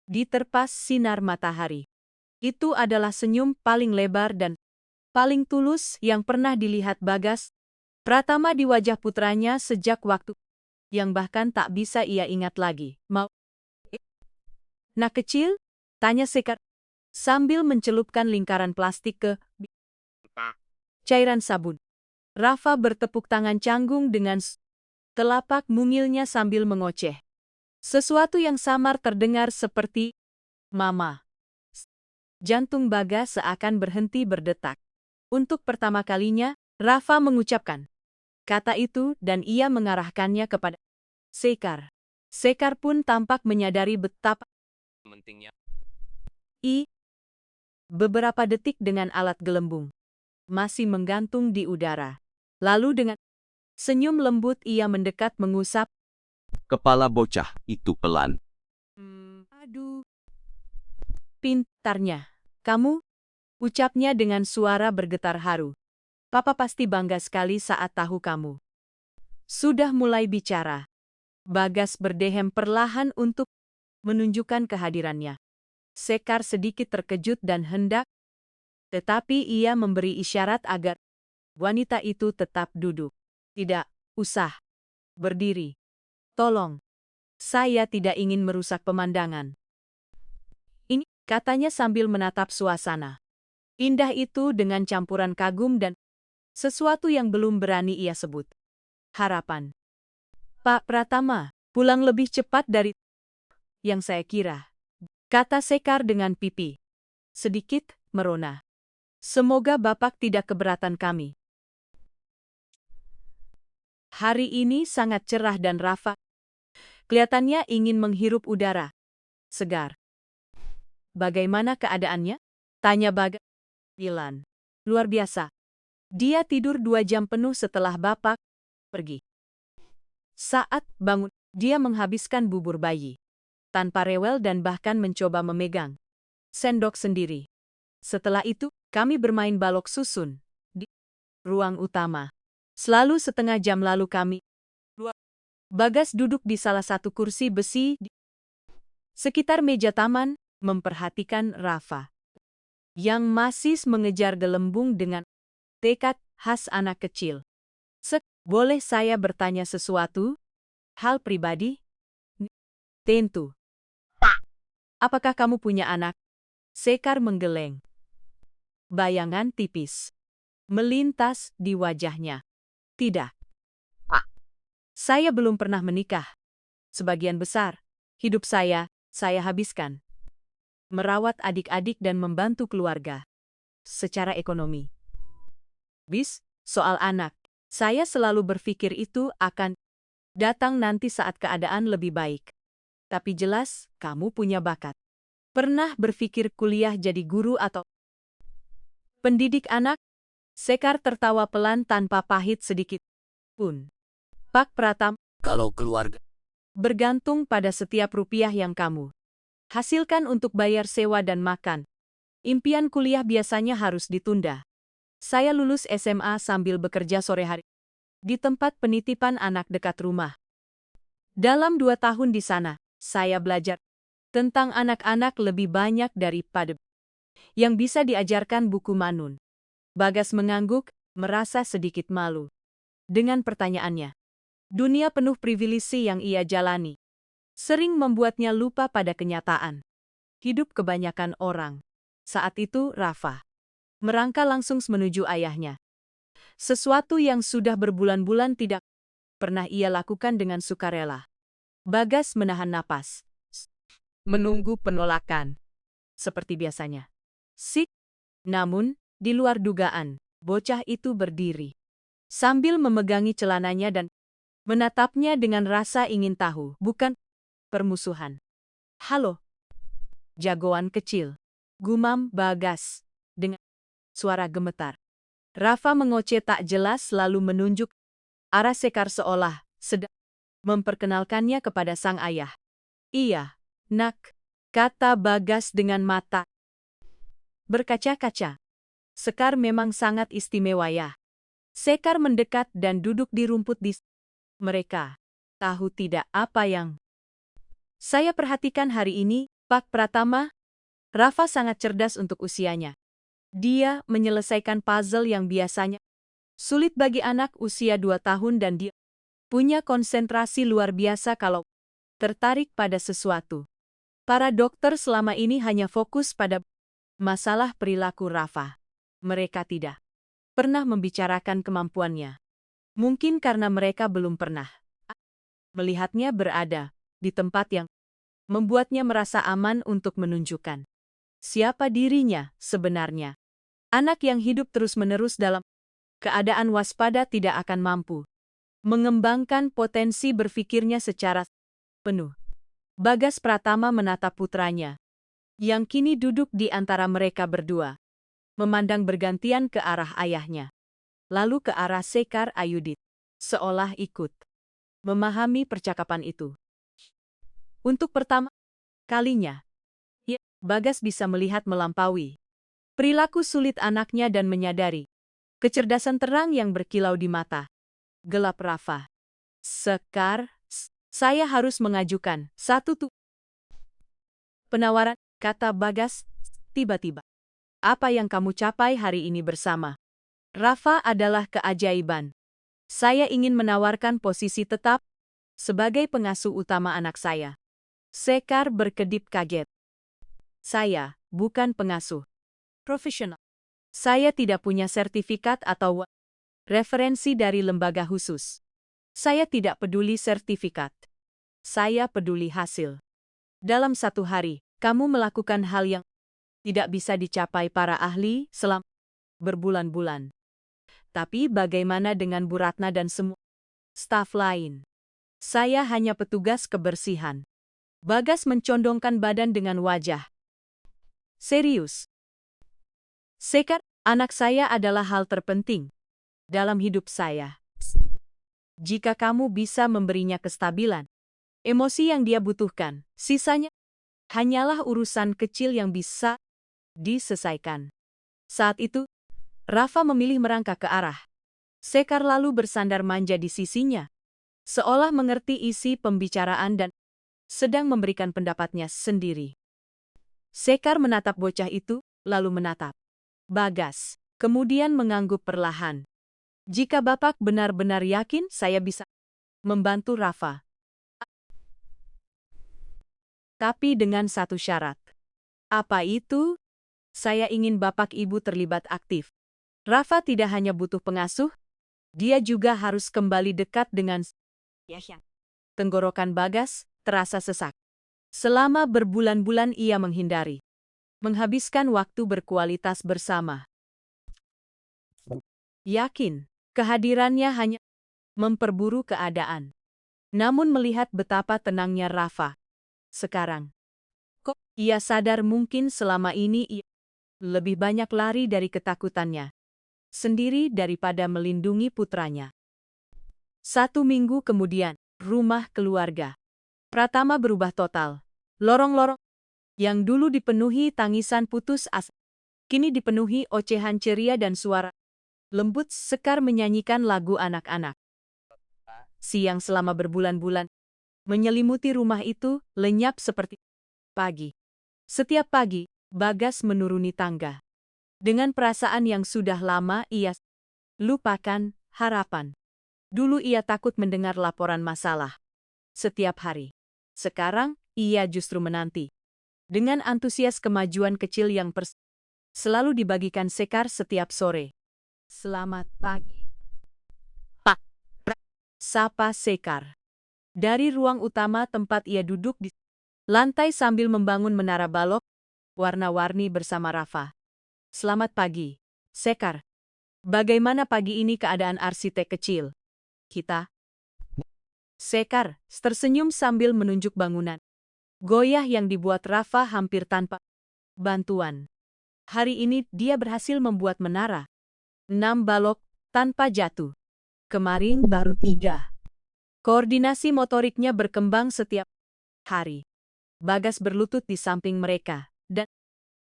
diterpas sinar matahari. Itu adalah senyum paling lebar dan paling tulus yang pernah dilihat Bagas Pratama di wajah putranya sejak waktu yang bahkan tak bisa ia ingat lagi. Mau nak kecil? Tanya Sekar sambil mencelupkan lingkaran plastik ke cairan sabun. Rafa bertepuk tangan canggung dengan telapak mungilnya sambil mengoceh. Sesuatu yang samar terdengar seperti Mama. Jantung Bagas seakan berhenti berdetak. Untuk pertama kalinya, Rafa mengucapkan kata itu dan ia mengarahkannya kepada Sekar. Sekar pun tampak menyadari betapa pentingnya. Beberapa detik dengan alat gelembung masih menggantung di udara. Lalu dengan senyum lembut ia mendekat mengusap Kepala bocah itu pelan. Aduh. Pintarnya. Kamu Ucapnya dengan suara bergetar haru. Papa pasti bangga sekali saat tahu kamu. Sudah mulai bicara. Bagas berdehem perlahan untuk menunjukkan kehadirannya. Sekar sedikit terkejut dan hendak, tetapi ia memberi isyarat agar wanita itu tetap duduk. Tidak usah berdiri. Tolong. Saya tidak ingin merusak pemandangan. Ini, katanya sambil menatap suasana. Indah itu dengan campuran kagum dan sesuatu yang belum berani ia sebut. Harapan. Pak Pratama, pulang lebih cepat dari yang saya kira, kata Sekar dengan pipi sedikit merona. Semoga Bapak tidak keberatan kami. Hari ini sangat cerah dan Rafa kelihatannya ingin menghirup udara segar. Bagaimana keadaannya? Tanya Bagas. Dilan. Luar biasa. Dia tidur 2 jam penuh setelah Bapak pergi. Saat bangun, dia menghabiskan bubur bayi. Tanpa rewel dan bahkan mencoba memegang sendok sendiri. Setelah itu, kami bermain balok susun di ruang utama. Selalu setengah jam lalu kami Bagas duduk di salah satu kursi besi di sekitar meja taman, memperhatikan Rafa yang masih mengejar gelembung dengan tekad khas anak kecil. Boleh saya bertanya sesuatu? Hal pribadi? Tentu. Apakah kamu punya anak? Sekar menggeleng. Bayangan tipis melintas di wajahnya. Tidak. Saya belum pernah menikah. Sebagian besar hidup saya habiskan merawat adik-adik dan membantu keluarga secara ekonomi. Soal anak, saya selalu berpikir itu akan datang nanti saat keadaan lebih baik. Tapi jelas, kamu punya bakat. Pernah berpikir kuliah jadi guru atau pendidik anak? Sekar tertawa pelan tanpa pahit sedikit pun. Pak Pratam, Kalau keluarga bergantung pada setiap rupiah yang kamu hasilkan untuk bayar sewa dan makan. Impian kuliah biasanya harus ditunda. Saya lulus SMA sambil bekerja sore hari di tempat penitipan anak dekat rumah. Dalam 2 tahun di sana, saya belajar tentang anak-anak lebih banyak daripada yang bisa diajarkan buku manun. Bagas mengangguk, merasa sedikit malu dengan pertanyaannya. Dunia penuh privilege yang ia jalani sering membuatnya lupa pada kenyataan hidup kebanyakan orang. Saat itu Rafa merangkak langsung menuju ayahnya. Sesuatu yang sudah berbulan-bulan tidak pernah ia lakukan dengan sukarela. Bagas menahan napas, menunggu penolakan. Seperti biasanya. Namun, di luar dugaan, bocah itu berdiri. Sambil memegangi celananya dan menatapnya dengan rasa ingin tahu, bukan permusuhan. Halo, jagoan kecil. Gumam Bagas dengan suara gemetar. Rafa mengoceh tak jelas lalu menunjuk arah Sekar seolah sedang memperkenalkannya kepada sang ayah. Iya, nak, kata Bagas dengan mata berkaca-kaca. Sekar memang sangat istimewa ya. Sekar mendekat dan duduk di rumput di mereka. Tahu tidak apa yang saya perhatikan hari ini, Pak Pratama? Rafa sangat cerdas untuk usianya. Dia menyelesaikan puzzle yang biasanya sulit bagi anak usia 2 tahun dan dia punya konsentrasi luar biasa kalau tertarik pada sesuatu. Para dokter selama ini hanya fokus pada masalah perilaku Rafa. Mereka tidak pernah membicarakan kemampuannya. Mungkin karena mereka belum pernah melihatnya berada di tempat yang membuatnya merasa aman untuk menunjukkan siapa dirinya sebenarnya. Anak yang hidup terus-menerus dalam keadaan waspada tidak akan mampu mengembangkan potensi berpikirnya secara penuh. Bagas Pratama menatap putranya, yang kini duduk di antara mereka berdua, memandang bergantian ke arah ayahnya, lalu ke arah Sekar Ayudit, seolah ikut memahami percakapan itu. Untuk pertama kalinya, Bagas bisa melihat melampaui Perilaku sulit anaknya dan menyadari kecerdasan terang yang berkilau di mata. Gelap Rafa. Sekar, saya harus mengajukan satu penawaran, kata Bagas, tiba-tiba. Apa yang kamu capai hari ini bersama Rafa adalah keajaiban. Saya ingin menawarkan posisi tetap sebagai pengasuh utama anak saya. Sekar berkedip kaget. Saya bukan pengasuh profesional. Saya tidak punya sertifikat atau referensi dari lembaga khusus. Saya tidak peduli sertifikat. Saya peduli hasil. Dalam satu hari, kamu melakukan hal yang tidak bisa dicapai para ahli selama berbulan-bulan. Tapi bagaimana dengan Bu Ratna dan semua staf lain? Saya hanya petugas kebersihan. Bagas mencondongkan badan dengan wajah serius. Sekar, anak saya adalah hal terpenting dalam hidup saya. Jika kamu bisa memberinya kestabilan, emosi yang dia butuhkan, sisanya hanyalah urusan kecil yang bisa diselesaikan. Saat itu, Rafa memilih merangkak ke arah Sekar lalu bersandar manja di sisinya, seolah mengerti isi pembicaraan dan sedang memberikan pendapatnya sendiri. Sekar menatap bocah itu, lalu menatap Bagas, kemudian mengangguk perlahan. Jika Bapak benar-benar yakin saya bisa membantu Rafa. Tapi dengan satu syarat. Apa itu? Saya ingin Bapak Ibu terlibat aktif. Rafa tidak hanya butuh pengasuh, dia juga harus kembali dekat dengan tenggorokan Bagas terasa sesak. Selama berbulan-bulan ia menghindari menghabiskan waktu berkualitas bersama. Yakin, kehadirannya hanya memperburuk keadaan. Namun melihat betapa tenangnya Rafa sekarang, kok ia sadar mungkin selama ini ia lebih banyak lari dari ketakutannya sendiri daripada melindungi putranya. 1 minggu kemudian, rumah keluarga Pratama berubah total. Lorong-lorong yang dulu dipenuhi tangisan putus asa, kini dipenuhi ocehan ceria dan suara lembut Sekar menyanyikan lagu anak-anak. Siang selama berbulan-bulan menyelimuti rumah itu lenyap seperti pagi. Setiap pagi, Bagas menuruni tangga. Dengan perasaan yang sudah lama ia lupakan, harapan. Dulu ia takut mendengar laporan masalah setiap hari. Sekarang, ia justru menanti dengan antusias kemajuan kecil yang selalu dibagikan Sekar setiap sore. Selamat pagi, Pak. Sapa Sekar. Dari ruang utama tempat ia duduk di lantai sambil membangun menara balok warna-warni bersama Rafa. Selamat pagi, Sekar. Bagaimana pagi ini keadaan arsitek kecil kita? Sekar tersenyum sambil menunjuk bangunan goyah yang dibuat Rafa hampir tanpa bantuan. Hari ini dia berhasil membuat menara 6 balok tanpa jatuh. Kemarin baru 3. Koordinasi motoriknya berkembang setiap hari. Bagas berlutut di samping mereka dan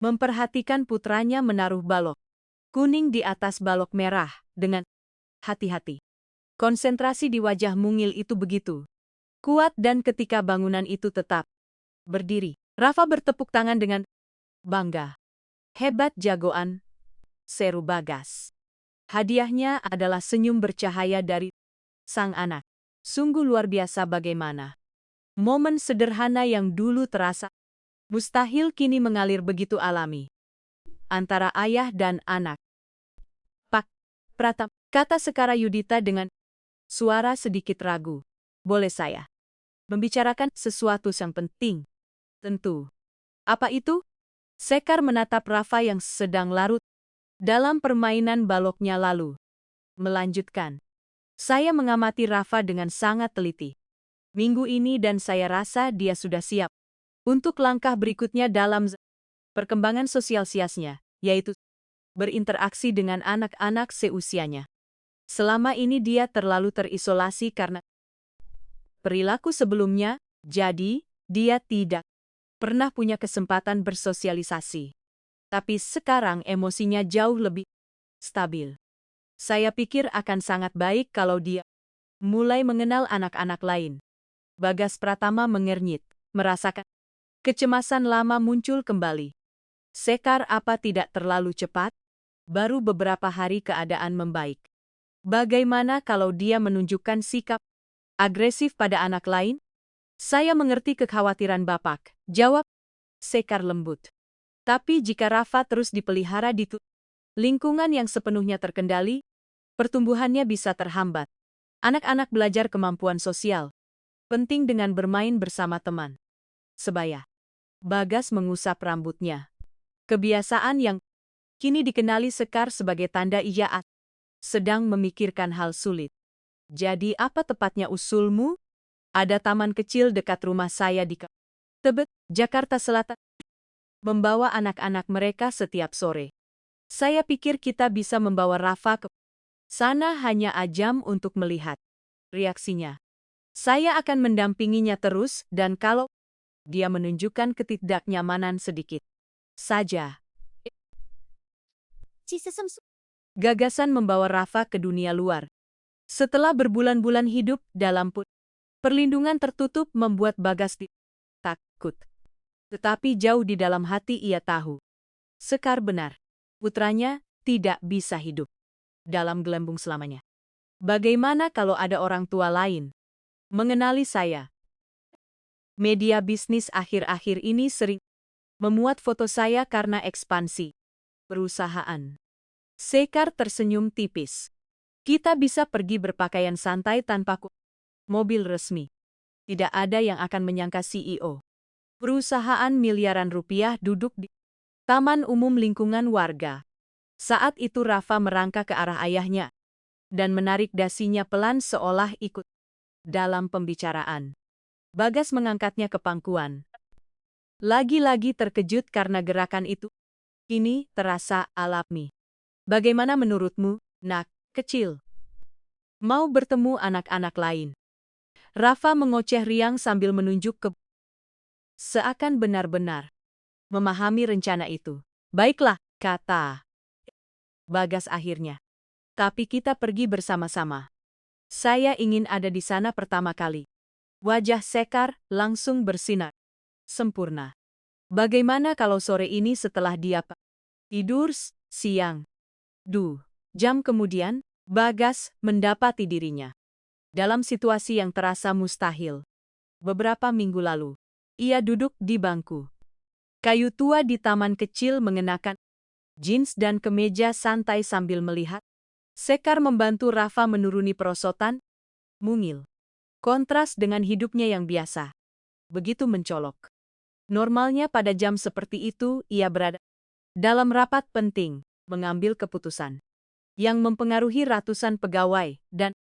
memperhatikan putranya menaruh balok kuning di atas balok merah dengan hati-hati. Konsentrasi di wajah mungil itu begitu kuat dan ketika bangunan itu tetap berdiri, Rafa bertepuk tangan dengan bangga. Hebat jagoan, seru Bagas. Hadiahnya adalah senyum bercahaya dari sang anak. Sungguh luar biasa bagaimana momen sederhana yang dulu terasa mustahil kini mengalir begitu alami antara ayah dan anak. Pak Pratama, kata Sekar Yudita dengan suara sedikit ragu. Boleh saya membicarakan sesuatu yang penting? Tentu. Apa itu? Sekar menatap Rafa yang sedang larut dalam permainan baloknya lalu melanjutkan. Saya mengamati Rafa dengan sangat teliti minggu ini dan saya rasa dia sudah siap untuk langkah berikutnya dalam perkembangan sosial siasnya, yaitu berinteraksi dengan anak-anak seusianya. Selama ini dia terlalu terisolasi karena perilaku sebelumnya, jadi dia tidak pernah punya kesempatan bersosialisasi. Tapi sekarang emosinya jauh lebih stabil. Saya pikir akan sangat baik kalau dia mulai mengenal anak-anak lain. Bagas Pratama mengernyit, merasakan kecemasan lama muncul kembali. Sekar, apa tidak terlalu cepat? Baru beberapa hari keadaan membaik. Bagaimana kalau dia menunjukkan sikap agresif pada anak lain? Saya mengerti kekhawatiran Bapak, jawab Sekar lembut. Tapi jika Rafa terus dipelihara di lingkungan yang sepenuhnya terkendali, pertumbuhannya bisa terhambat. Anak-anak belajar kemampuan sosial penting dengan bermain bersama teman sebaya. Bagas mengusap rambutnya. Kebiasaan yang kini dikenali Sekar sebagai tanda ia sedang memikirkan hal sulit. Jadi apa tepatnya usulmu? Ada taman kecil dekat rumah saya di Tebet, Jakarta Selatan. Membawa anak-anak mereka setiap sore. Saya pikir kita bisa membawa Rafa ke sana hanya ajam untuk melihat reaksinya. Saya akan mendampinginya terus dan kalau dia menunjukkan ketidaknyamanan sedikit saja. Gagasan membawa Rafa ke dunia luar. Setelah berbulan-bulan hidup dalam perlindungan tertutup membuat Bagas takut. Tetapi jauh di dalam hati ia tahu. Sekar benar. Putranya tidak bisa hidup dalam gelembung selamanya. Bagaimana kalau ada orang tua lain mengenali saya? Media bisnis akhir-akhir ini sering memuat foto saya karena ekspansi perusahaan. Sekar tersenyum tipis. Kita bisa pergi berpakaian santai tanpa mobil resmi. Tidak ada yang akan menyangka CEO perusahaan miliaran rupiah duduk di taman umum lingkungan warga. Saat itu Rafa merangkak ke arah ayahnya dan menarik dasinya pelan seolah ikut dalam pembicaraan. Bagas mengangkatnya ke pangkuan. Lagi-lagi terkejut karena gerakan itu. Ini terasa alami. Bagaimana menurutmu, nak kecil? Mau bertemu anak-anak lain? Rafa mengoceh riang sambil menunjuk ke seakan benar-benar memahami rencana itu. Baiklah, kata Bagas akhirnya. Tapi kita pergi bersama-sama. Saya ingin ada di sana pertama kali. Wajah Sekar langsung bersinar sempurna. Bagaimana kalau sore ini setelah dia tidur siang? Jam kemudian, Bagas mendapati dirinya dalam situasi yang terasa mustahil. Beberapa minggu lalu, ia duduk di bangku kayu tua di taman kecil mengenakan jeans dan kemeja santai sambil melihat Sekar membantu Rafa menuruni perosotan, mungil. Kontras dengan hidupnya yang biasa. Begitu mencolok. Normalnya pada jam seperti itu ia berada dalam rapat penting, mengambil keputusan yang mempengaruhi ratusan pegawai dan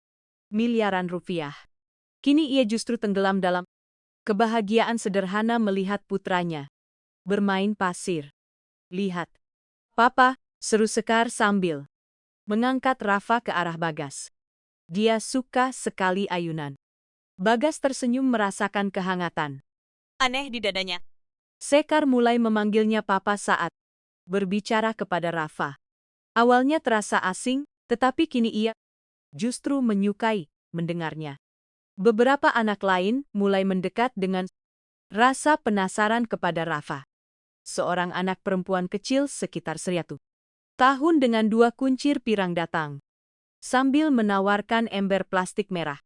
miliaran rupiah. Kini ia justru tenggelam dalam kebahagiaan sederhana melihat putranya bermain pasir. Lihat, Papa, seru Sekar sambil mengangkat Rafa ke arah Bagas. Dia suka sekali ayunan. Bagas tersenyum merasakan kehangatan aneh di dadanya. Sekar mulai memanggilnya Papa saat berbicara kepada Rafa. Awalnya terasa asing, tetapi kini ia justru menyukai mendengarnya. Beberapa anak lain mulai mendekat dengan rasa penasaran kepada Rafa. Seorang anak perempuan kecil sekitar 1 tahun dengan 2 kuncir pirang datang. Sambil menawarkan ember plastik merah.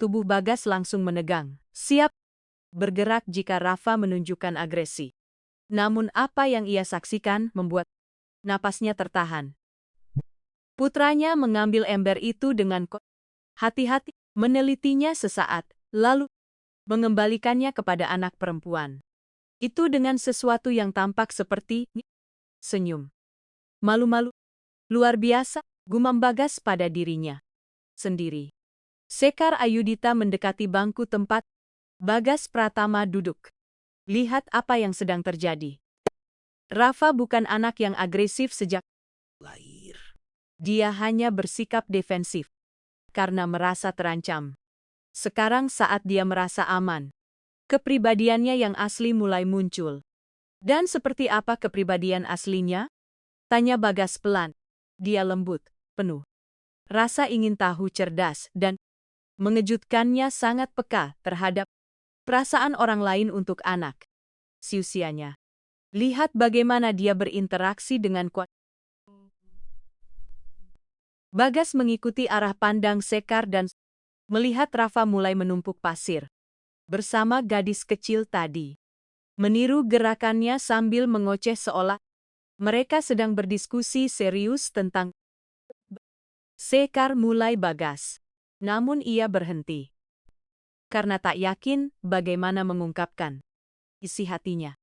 Tubuh Bagas langsung menegang, siap bergerak jika Rafa menunjukkan agresi. Namun apa yang ia saksikan membuat napasnya tertahan. Putranya mengambil ember itu dengan hati-hati, menelitinya sesaat, lalu mengembalikannya kepada anak perempuan. Itu dengan sesuatu yang tampak seperti senyum. Malu-malu, luar biasa, gumam Bagas pada dirinya sendiri. Sekar Ayudita mendekati bangku tempat Bagas Pratama duduk. Lihat apa yang sedang terjadi. Rafa bukan anak yang agresif sejak lahir. Dia hanya bersikap defensif karena merasa terancam. Sekarang saat dia merasa aman, kepribadiannya yang asli mulai muncul. Dan seperti apa kepribadian aslinya? Tanya Bagas pelan. Dia lembut, penuh rasa ingin tahu, cerdas, dan mengejutkannya sangat peka terhadap perasaan orang lain untuk anak seusianya. Lihat bagaimana dia berinteraksi dengan kuat. Bagas mengikuti arah pandang Sekar dan melihat Rafa mulai menumpuk pasir bersama gadis kecil tadi. Meniru gerakannya sambil mengoceh seolah mereka sedang berdiskusi serius tentang. Sekar mulai Bagas. Namun ia berhenti. Karena tak yakin bagaimana mengungkapkan isi hatinya.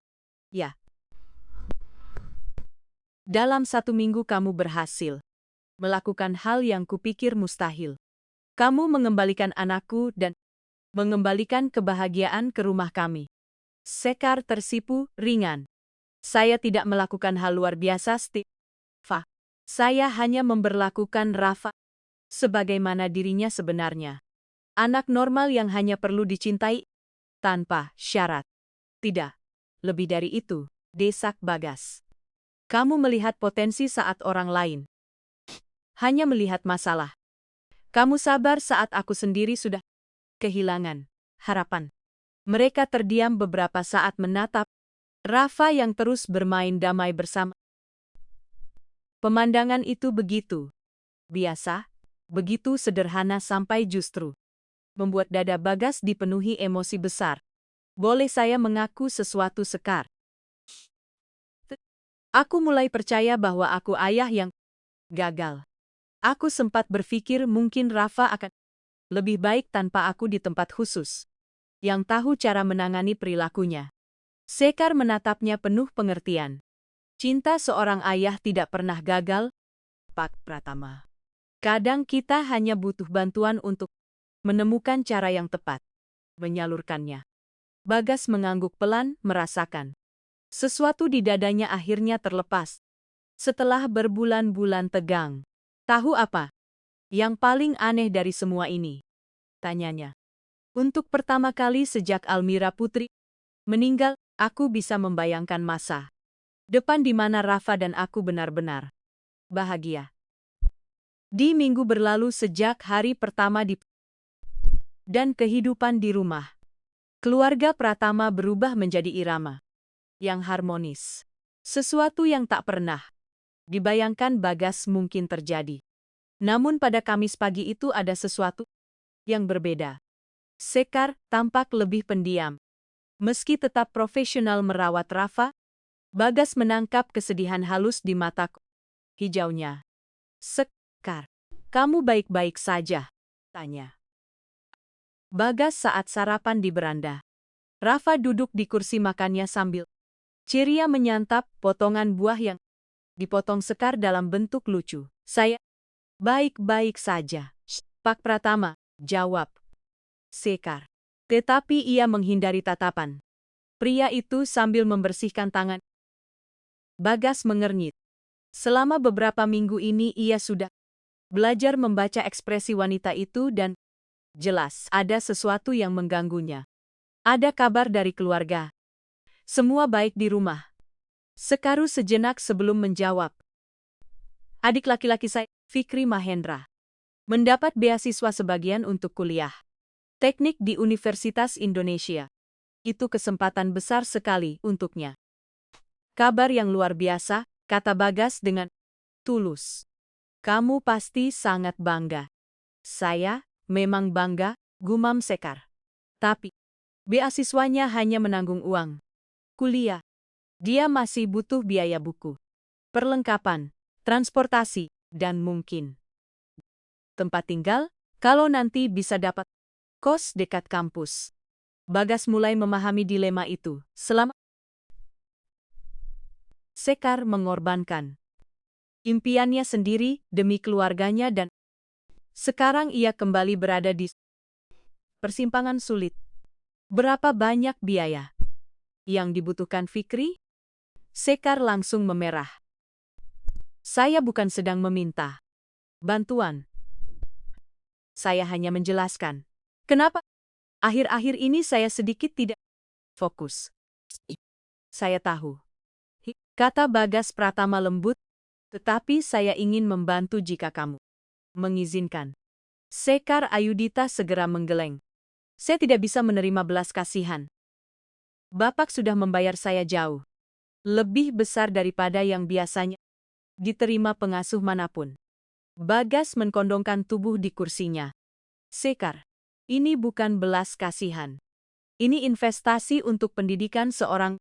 Ya. Dalam 1 minggu kamu berhasil melakukan hal yang kupikir mustahil. Kamu mengembalikan anakku dan mengembalikan kebahagiaan ke rumah kami. Sekar tersipu ringan. Saya tidak melakukan hal luar biasa, Steve. Saya hanya memberlakukan Rafa sebagaimana dirinya sebenarnya. Anak normal yang hanya perlu dicintai tanpa syarat. Tidak. Lebih dari itu, desak Bagas. Kamu melihat potensi saat orang lain hanya melihat masalah. Kamu sabar saat aku sendiri sudah kehilangan harapan. Mereka terdiam beberapa saat menatap Rafa yang terus bermain damai bersama. Pemandangan itu begitu biasa, begitu sederhana sampai justru membuat dada Bagas dipenuhi emosi besar. Boleh saya mengaku sesuatu, Sekar? Aku mulai percaya bahwa aku ayah yang gagal. Aku sempat berpikir mungkin Rafa akan lebih baik tanpa aku di tempat khusus yang tahu cara menangani perilakunya. Sekar menatapnya penuh pengertian. Cinta seorang ayah tidak pernah gagal, Pak Pratama. Kadang kita hanya butuh bantuan untuk menemukan cara yang tepat menyalurkannya. Bagas mengangguk pelan, merasakan sesuatu di dadanya akhirnya terlepas. Setelah berbulan-bulan tegang. Tahu apa yang paling aneh dari semua ini? Tanyanya. Untuk pertama kali sejak Almira Putri meninggal, aku bisa membayangkan masa depan di mana Rafa dan aku benar-benar bahagia. Di minggu berlalu sejak hari pertama dan kehidupan di rumah. Keluarga Pratama berubah menjadi irama yang harmonis. Sesuatu yang tak pernah dibayangkan Bagas mungkin terjadi. Namun pada Kamis pagi itu ada sesuatu yang berbeda. Sekar tampak lebih pendiam. Meski tetap profesional merawat Rafa, Bagas menangkap kesedihan halus di mata hijaunya. Sekar, kamu baik-baik saja? Tanya Bagas saat sarapan di beranda. Rafa duduk di kursi makannya sambil ceria menyantap potongan buah yang dipotong Sekar dalam bentuk lucu. Saya baik-baik saja, Pak Pratama, jawab Sekar. Tetapi ia menghindari tatapan pria itu sambil membersihkan tangan. Bagas mengernyit. Selama beberapa minggu ini ia sudah belajar membaca ekspresi wanita itu dan jelas ada sesuatu yang mengganggunya. Ada kabar dari keluarga. Semua baik di rumah. Sekaru sejenak sebelum menjawab. Adik laki-laki saya, Fikri Mahendra, mendapat beasiswa sebagian untuk kuliah teknik di Universitas Indonesia. Itu kesempatan besar sekali untuknya. Kabar yang luar biasa, kata Bagas dengan tulus. Kamu pasti sangat bangga. Saya memang bangga, gumam Sekar. Tapi beasiswanya hanya menanggung uang kuliah. Dia masih butuh biaya buku, perlengkapan, transportasi, dan mungkin tempat tinggal, kalau nanti bisa dapat kos dekat kampus. Bagas mulai memahami dilema itu. Selama Sekar mengorbankan impiannya sendiri demi keluarganya dan sekarang ia kembali berada di persimpangan sulit. Berapa banyak biaya yang dibutuhkan Fikri? Sekar langsung memerah. Saya bukan sedang meminta bantuan. Saya hanya menjelaskan kenapa akhir-akhir ini saya sedikit tidak fokus. saya tahu. Kata Bagas Pratama lembut, tetapi saya ingin membantu jika kamu mengizinkan. Sekar Ayudita segera menggeleng. Saya tidak bisa menerima belas kasihan. Bapak sudah membayar saya jauh lebih besar daripada yang biasanya diterima pengasuh manapun. Bagas mengkondongkan tubuh di kursinya. Sekar, ini bukan belas kasihan. Ini investasi untuk pendidikan seorang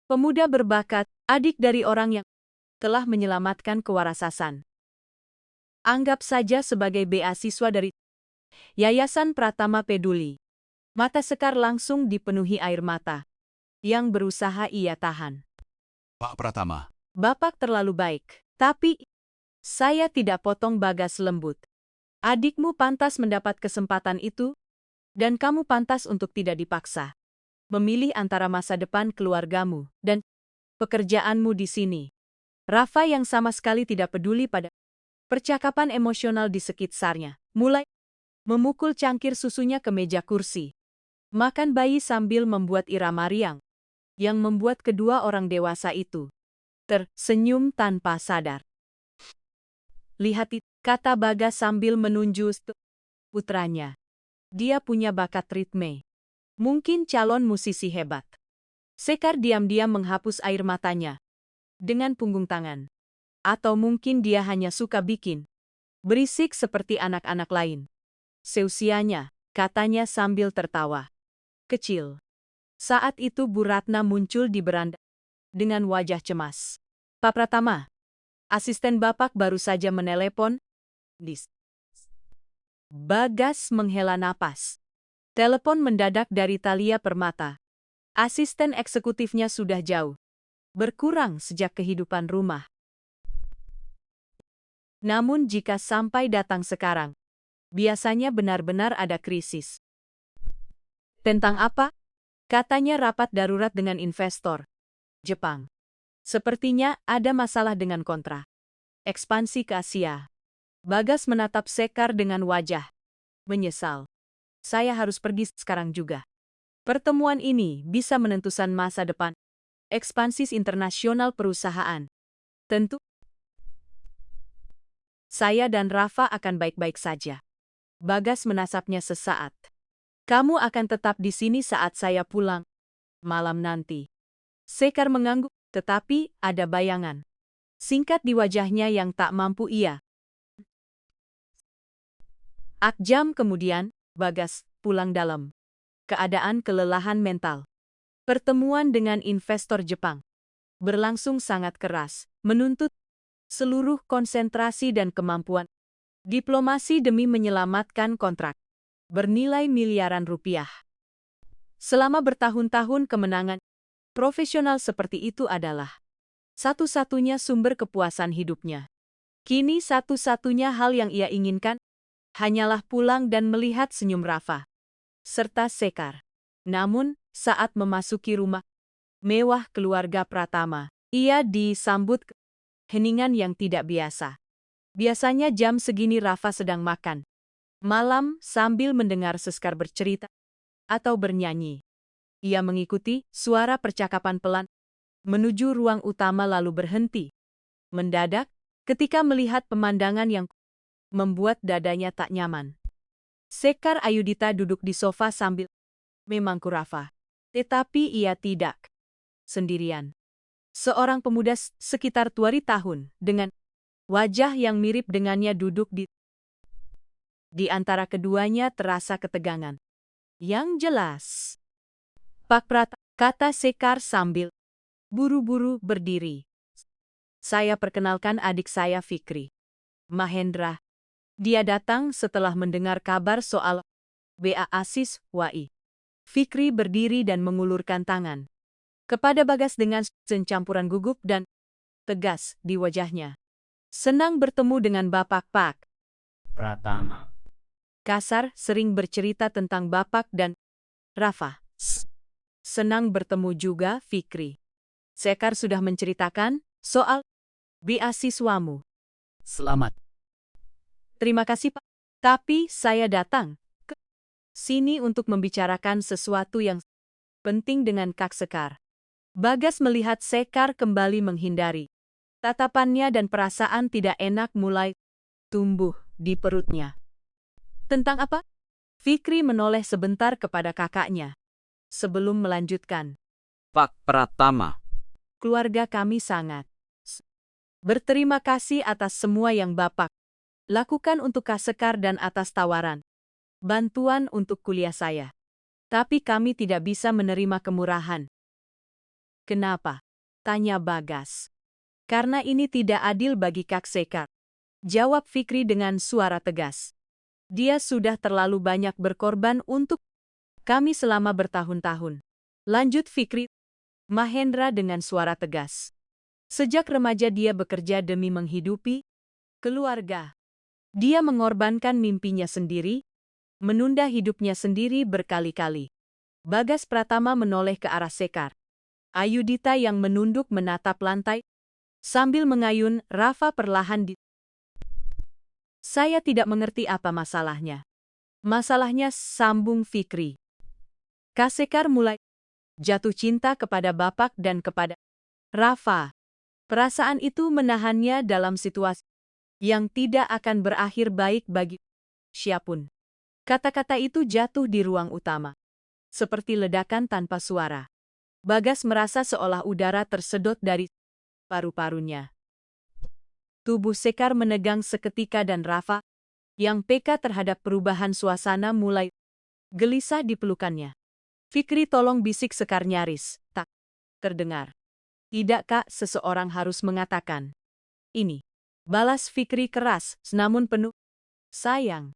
pemuda berbakat, adik dari orang yang telah menyelamatkan kewarasan. Anggap saja sebagai beasiswa dari Yayasan Pratama Peduli. Mata Sekar langsung dipenuhi air mata yang berusaha ia tahan. Pak Pratama. Bapak terlalu baik, tapi saya tidak, potong Bagas lembut. Adikmu pantas mendapat kesempatan itu, dan kamu pantas untuk tidak dipaksa memilih antara masa depan keluargamu dan pekerjaanmu di sini. Rafa yang sama sekali tidak peduli pada percakapan emosional di sekitarnya, mulai memukul cangkir susunya ke meja kursi. Makan bayi sambil membuat irama riang, yang membuat kedua orang dewasa itu tersenyum tanpa sadar. Lihat itu, kata Bagas sambil menunjuk putranya. Dia punya bakat ritme. Mungkin calon musisi hebat. Sekar diam-diam menghapus air matanya dengan punggung tangan. Atau mungkin dia hanya suka bikin berisik seperti anak-anak lain seusianya, katanya sambil tertawa kecil. Saat itu Bu Ratna muncul di beranda dengan wajah cemas. Pak Pratama, asisten Bapak baru saja menelepon. Bagas menghela napas. Telepon mendadak dari Thalia Permata. Asisten eksekutifnya sudah jauh berkurang sejak kehidupan rumah. Namun jika sampai datang sekarang, biasanya benar-benar ada krisis. Tentang apa? Katanya rapat darurat dengan investor Jepang. Sepertinya ada masalah dengan kontrak ekspansi ke Asia. Bagas menatap Sekar dengan wajah menyesal. Saya harus pergi sekarang juga. Pertemuan ini bisa menentukan masa depan ekspansi internasional perusahaan. Tentu, saya dan Rafa akan baik-baik saja. Bagas menatapnya sesaat. Kamu akan tetap di sini saat saya pulang malam nanti. Sekar mengangguk, tetapi ada bayangan singkat di wajahnya yang tak mampu ia. Jam kemudian, Bagas pulang dalam keadaan kelelahan mental. Pertemuan dengan investor Jepang berlangsung sangat keras, menuntut seluruh konsentrasi dan kemampuan diplomasi demi menyelamatkan kontrak bernilai miliaran rupiah. Selama bertahun-tahun kemenangan profesional seperti itu adalah satu-satunya sumber kepuasan hidupnya. Kini satu-satunya hal yang ia inginkan hanyalah pulang dan melihat senyum Rafa serta Sekar. Namun, saat memasuki rumah mewah keluarga Pratama, ia disambut heningan yang tidak biasa. Biasanya jam segini Rafa sedang makan malam sambil mendengar Sekar bercerita atau bernyanyi. Ia mengikuti suara percakapan pelan menuju ruang utama lalu berhenti mendadak ketika melihat pemandangan yang membuat dadanya tak nyaman. Sekar Ayudita duduk di sofa sambil memangku Rafa. Tetapi ia tidak sendirian. Seorang pemuda sekitar 20 tahun dengan wajah yang mirip dengannya duduk di antara keduanya terasa ketegangan. Yang jelas, Pak Pratama, kata Sekar sambil buru-buru berdiri. Saya perkenalkan adik saya Fikri Mahendra. Dia datang setelah mendengar kabar soal BA Asis WI. Fikri berdiri dan mengulurkan tangan kepada Bagas dengan sencampuran gugup dan tegas di wajahnya. Senang bertemu dengan Bapak Pak Pratama. Kasar sering bercerita tentang Bapak dan Rafa. Senang bertemu juga Fikri. Sekar sudah menceritakan soal beasiswamu. Selamat. Terima kasih Pak. Tapi saya datang ke sini untuk membicarakan sesuatu yang penting dengan Kak Sekar. Bagas melihat Sekar kembali menghindari. Tatapannya dan perasaan tidak enak mulai tumbuh di perutnya. Tentang apa? Fikri menoleh sebentar kepada kakaknya. Sebelum melanjutkan, Pak Pratama. keluarga kami sangat berterima kasih atas semua yang Bapak lakukan untuk Kak Sekar dan atas tawaran bantuan untuk kuliah saya. Tapi kami tidak bisa menerima kemurahan. Kenapa? Tanya Bagas. Karena ini tidak adil bagi Kak Sekar. Jawab Fikri dengan suara tegas. Dia sudah terlalu banyak berkorban untuk kami selama bertahun-tahun. Lanjut Fikri. Mahendra dengan suara tegas. Sejak remaja dia bekerja demi menghidupi keluarga. Dia mengorbankan mimpinya sendiri, menunda hidupnya sendiri berkali-kali. Bagas Pratama menoleh ke arah Sekar. Ayudhita yang menunduk menatap lantai, sambil mengayun, Rafa perlahan di... Saya tidak mengerti apa masalahnya. Masalahnya, sambung Fikri. Kak Sekar mulai jatuh cinta kepada Bapak dan kepada Rafa. Perasaan itu menahannya dalam situasi yang tidak akan berakhir baik bagi siapapun. Kata-kata itu jatuh di ruang utama. Seperti ledakan tanpa suara. Bagas merasa seolah udara tersedot dari paru-parunya. Tubuh Sekar menegang seketika dan Rafa, yang peka terhadap perubahan suasana mulai gelisah di pelukannya. Fikri tolong bisik Sekar nyaris, tak terdengar. Tidak Kak, seseorang harus mengatakan. Ini. Balas Fikri keras, namun penuh sayang.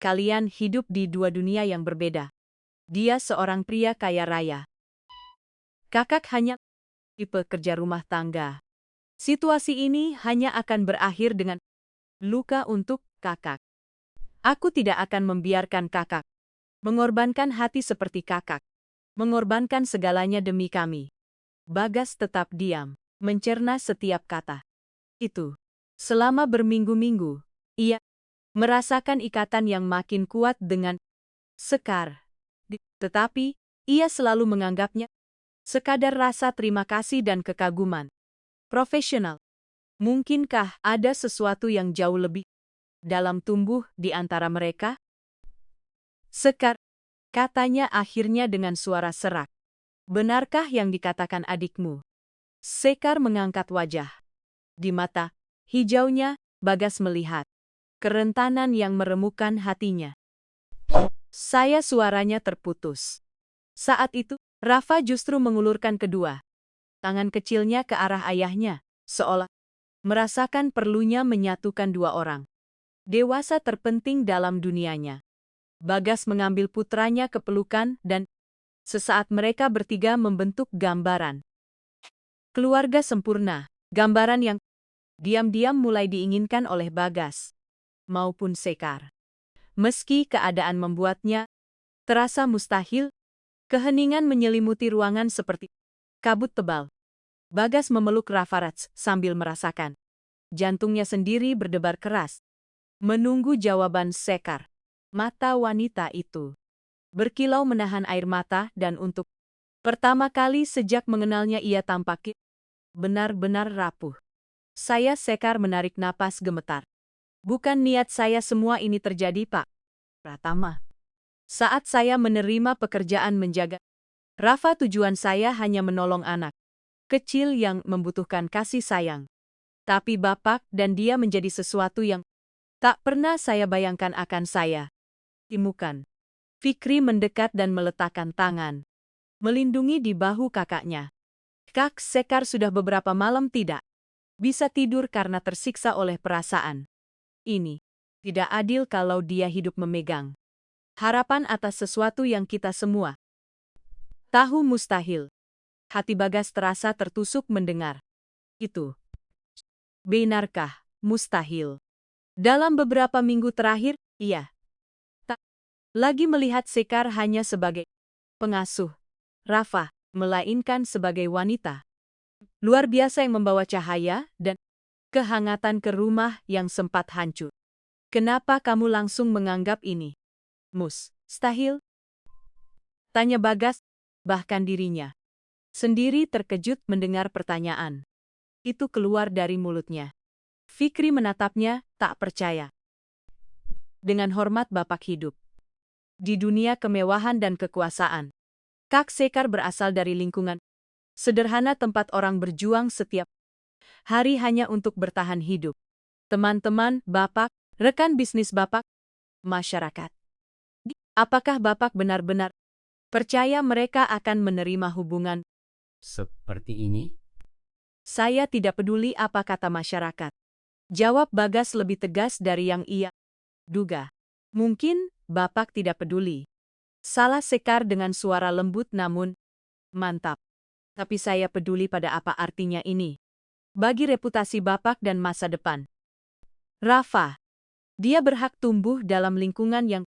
Kalian hidup di dua dunia yang berbeda. Dia seorang pria kaya raya. Kakak hanya tipe kerja rumah tangga. Situasi ini hanya akan berakhir dengan luka untuk kakak. Aku tidak akan membiarkan kakak mengorbankan hati seperti kakak. Mengorbankan segalanya demi kami. Bagas tetap diam, mencerna setiap kata. Itu. Selama berminggu-minggu, ia merasakan ikatan yang makin kuat dengan Sekar. Tetapi, ia selalu menganggapnya sekadar rasa terima kasih dan kekaguman profesional. Mungkinkah ada sesuatu yang jauh lebih dalam tumbuh di antara mereka? Sekar, katanya akhirnya dengan suara serak. Benarkah yang dikatakan adikmu? Sekar mengangkat wajah. Di mata hijaunya, Bagas melihat kerentanan yang meremukkan hatinya. Suaranya terputus. Saat itu, Rafa justru mengulurkan kedua tangan kecilnya ke arah ayahnya, seolah merasakan perlunya menyatukan dua orang dewasa terpenting dalam dunianya. Bagas mengambil putranya ke pelukan dan sesaat mereka bertiga membentuk gambaran keluarga sempurna, gambaran yang diam-diam mulai diinginkan oleh Bagas maupun Sekar. Meski keadaan membuatnya terasa mustahil, keheningan menyelimuti ruangan seperti kabut tebal. Bagas memeluk Rafarats sambil merasakan jantungnya sendiri berdebar keras. Menunggu jawaban Sekar. Mata wanita itu berkilau menahan air mata dan untuk pertama kali sejak mengenalnya ia tampak benar-benar rapuh. Sekar menarik napas gemetar. Bukan niat saya semua ini terjadi, Pak Pratama. Saat saya menerima pekerjaan menjaga Rafa, tujuan saya hanya menolong anak kecil yang membutuhkan kasih sayang. Tapi Bapak dan dia menjadi sesuatu yang tak pernah saya bayangkan akan saya temukan. Fikri mendekat dan meletakkan tangan melindungi di bahu kakaknya. Kak Sekar sudah beberapa malam tidak bisa tidur karena tersiksa oleh perasaan. Ini tidak adil kalau dia hidup memegang harapan atas sesuatu yang kita semua tahu mustahil. Hati Bagas terasa tertusuk mendengar itu. Benarkah mustahil? Dalam beberapa minggu terakhir, ia tak lagi melihat Sekar hanya sebagai pengasuh Rafa, melainkan sebagai wanita luar biasa yang membawa cahaya dan kehangatan ke rumah yang sempat hancur. Kenapa kamu langsung menganggap ini mustahil? Tanya Bagas, bahkan dirinya Sendiri terkejut mendengar pertanyaan itu keluar dari mulutnya. Fikri menatapnya, tak percaya. Dengan hormat Bapak hidup di dunia kemewahan dan kekuasaan. Kak Sekar berasal dari lingkungan sederhana tempat orang berjuang setiap hari hanya untuk bertahan hidup. Teman-teman Bapak, rekan bisnis Bapak, masyarakat. Apakah Bapak benar-benar percaya mereka akan menerima hubungan? Seperti ini? Saya tidak peduli apa kata masyarakat. Jawab Bagas lebih tegas dari yang ia duga. Mungkin Bapak tidak peduli. Salah Sekar dengan suara lembut namun mantap. Tapi saya peduli pada apa artinya ini bagi reputasi Bapak dan masa depan. Rafa, dia berhak tumbuh dalam lingkungan yang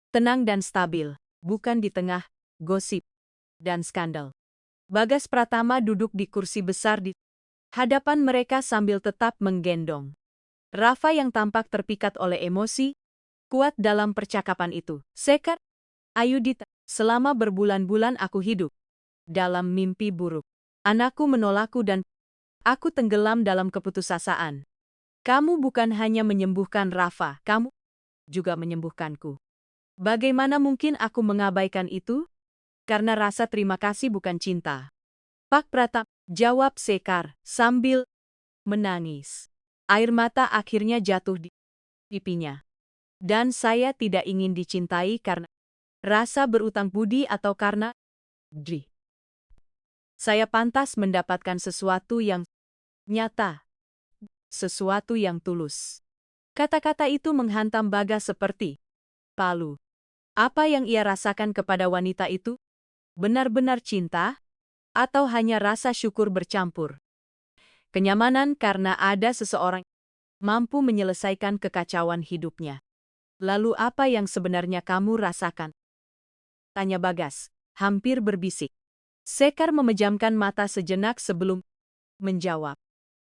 tenang dan stabil, bukan di tengah gosip dan skandal. Bagas Pratama duduk di kursi besar di hadapan mereka sambil tetap menggendong Rafa yang tampak terpikat oleh emosi kuat dalam percakapan itu. Sekar, Ayudita, selama berbulan-bulan aku hidup dalam mimpi buruk. Anakku menolakku dan aku tenggelam dalam keputusasaan. Kamu bukan hanya menyembuhkan Rafa, kamu juga menyembuhkanku. Bagaimana mungkin aku mengabaikan itu? Karena rasa terima kasih bukan cinta. Pak Pratap, jawab Sekar sambil menangis. Air mata akhirnya jatuh di pipinya. Dan saya tidak ingin dicintai karena rasa berutang budi atau karena saya pantas mendapatkan sesuatu yang nyata, sesuatu yang tulus. Kata-kata itu menghantam Bagas seperti palu. Apa yang ia rasakan kepada wanita itu? Benar-benar cinta? Atau hanya rasa syukur bercampur? Kenyamanan karena ada seseorang mampu menyelesaikan kekacauan hidupnya. Lalu apa yang sebenarnya kamu rasakan? Tanya Bagas, hampir berbisik. Sekar memejamkan mata sejenak sebelum menjawab.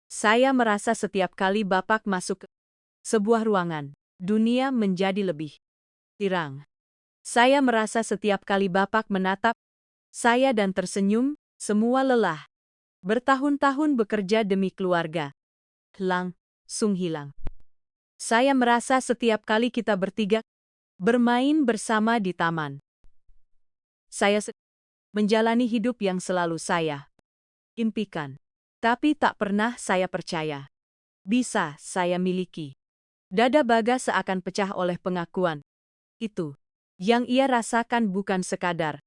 Saya merasa setiap kali Bapak masuk ke sebuah ruangan, dunia menjadi lebih terang. Saya merasa setiap kali Bapak menatap saya dan tersenyum, semua lelah bertahun-tahun bekerja demi keluarga langsung hilang. Saya merasa setiap kali kita bertiga bermain bersama di taman. Saya menjalani hidup yang selalu saya impikan. Tapi tak pernah saya percaya bisa saya miliki. Dada Bagas seakan pecah oleh pengakuan itu. Yang ia rasakan bukan sekadar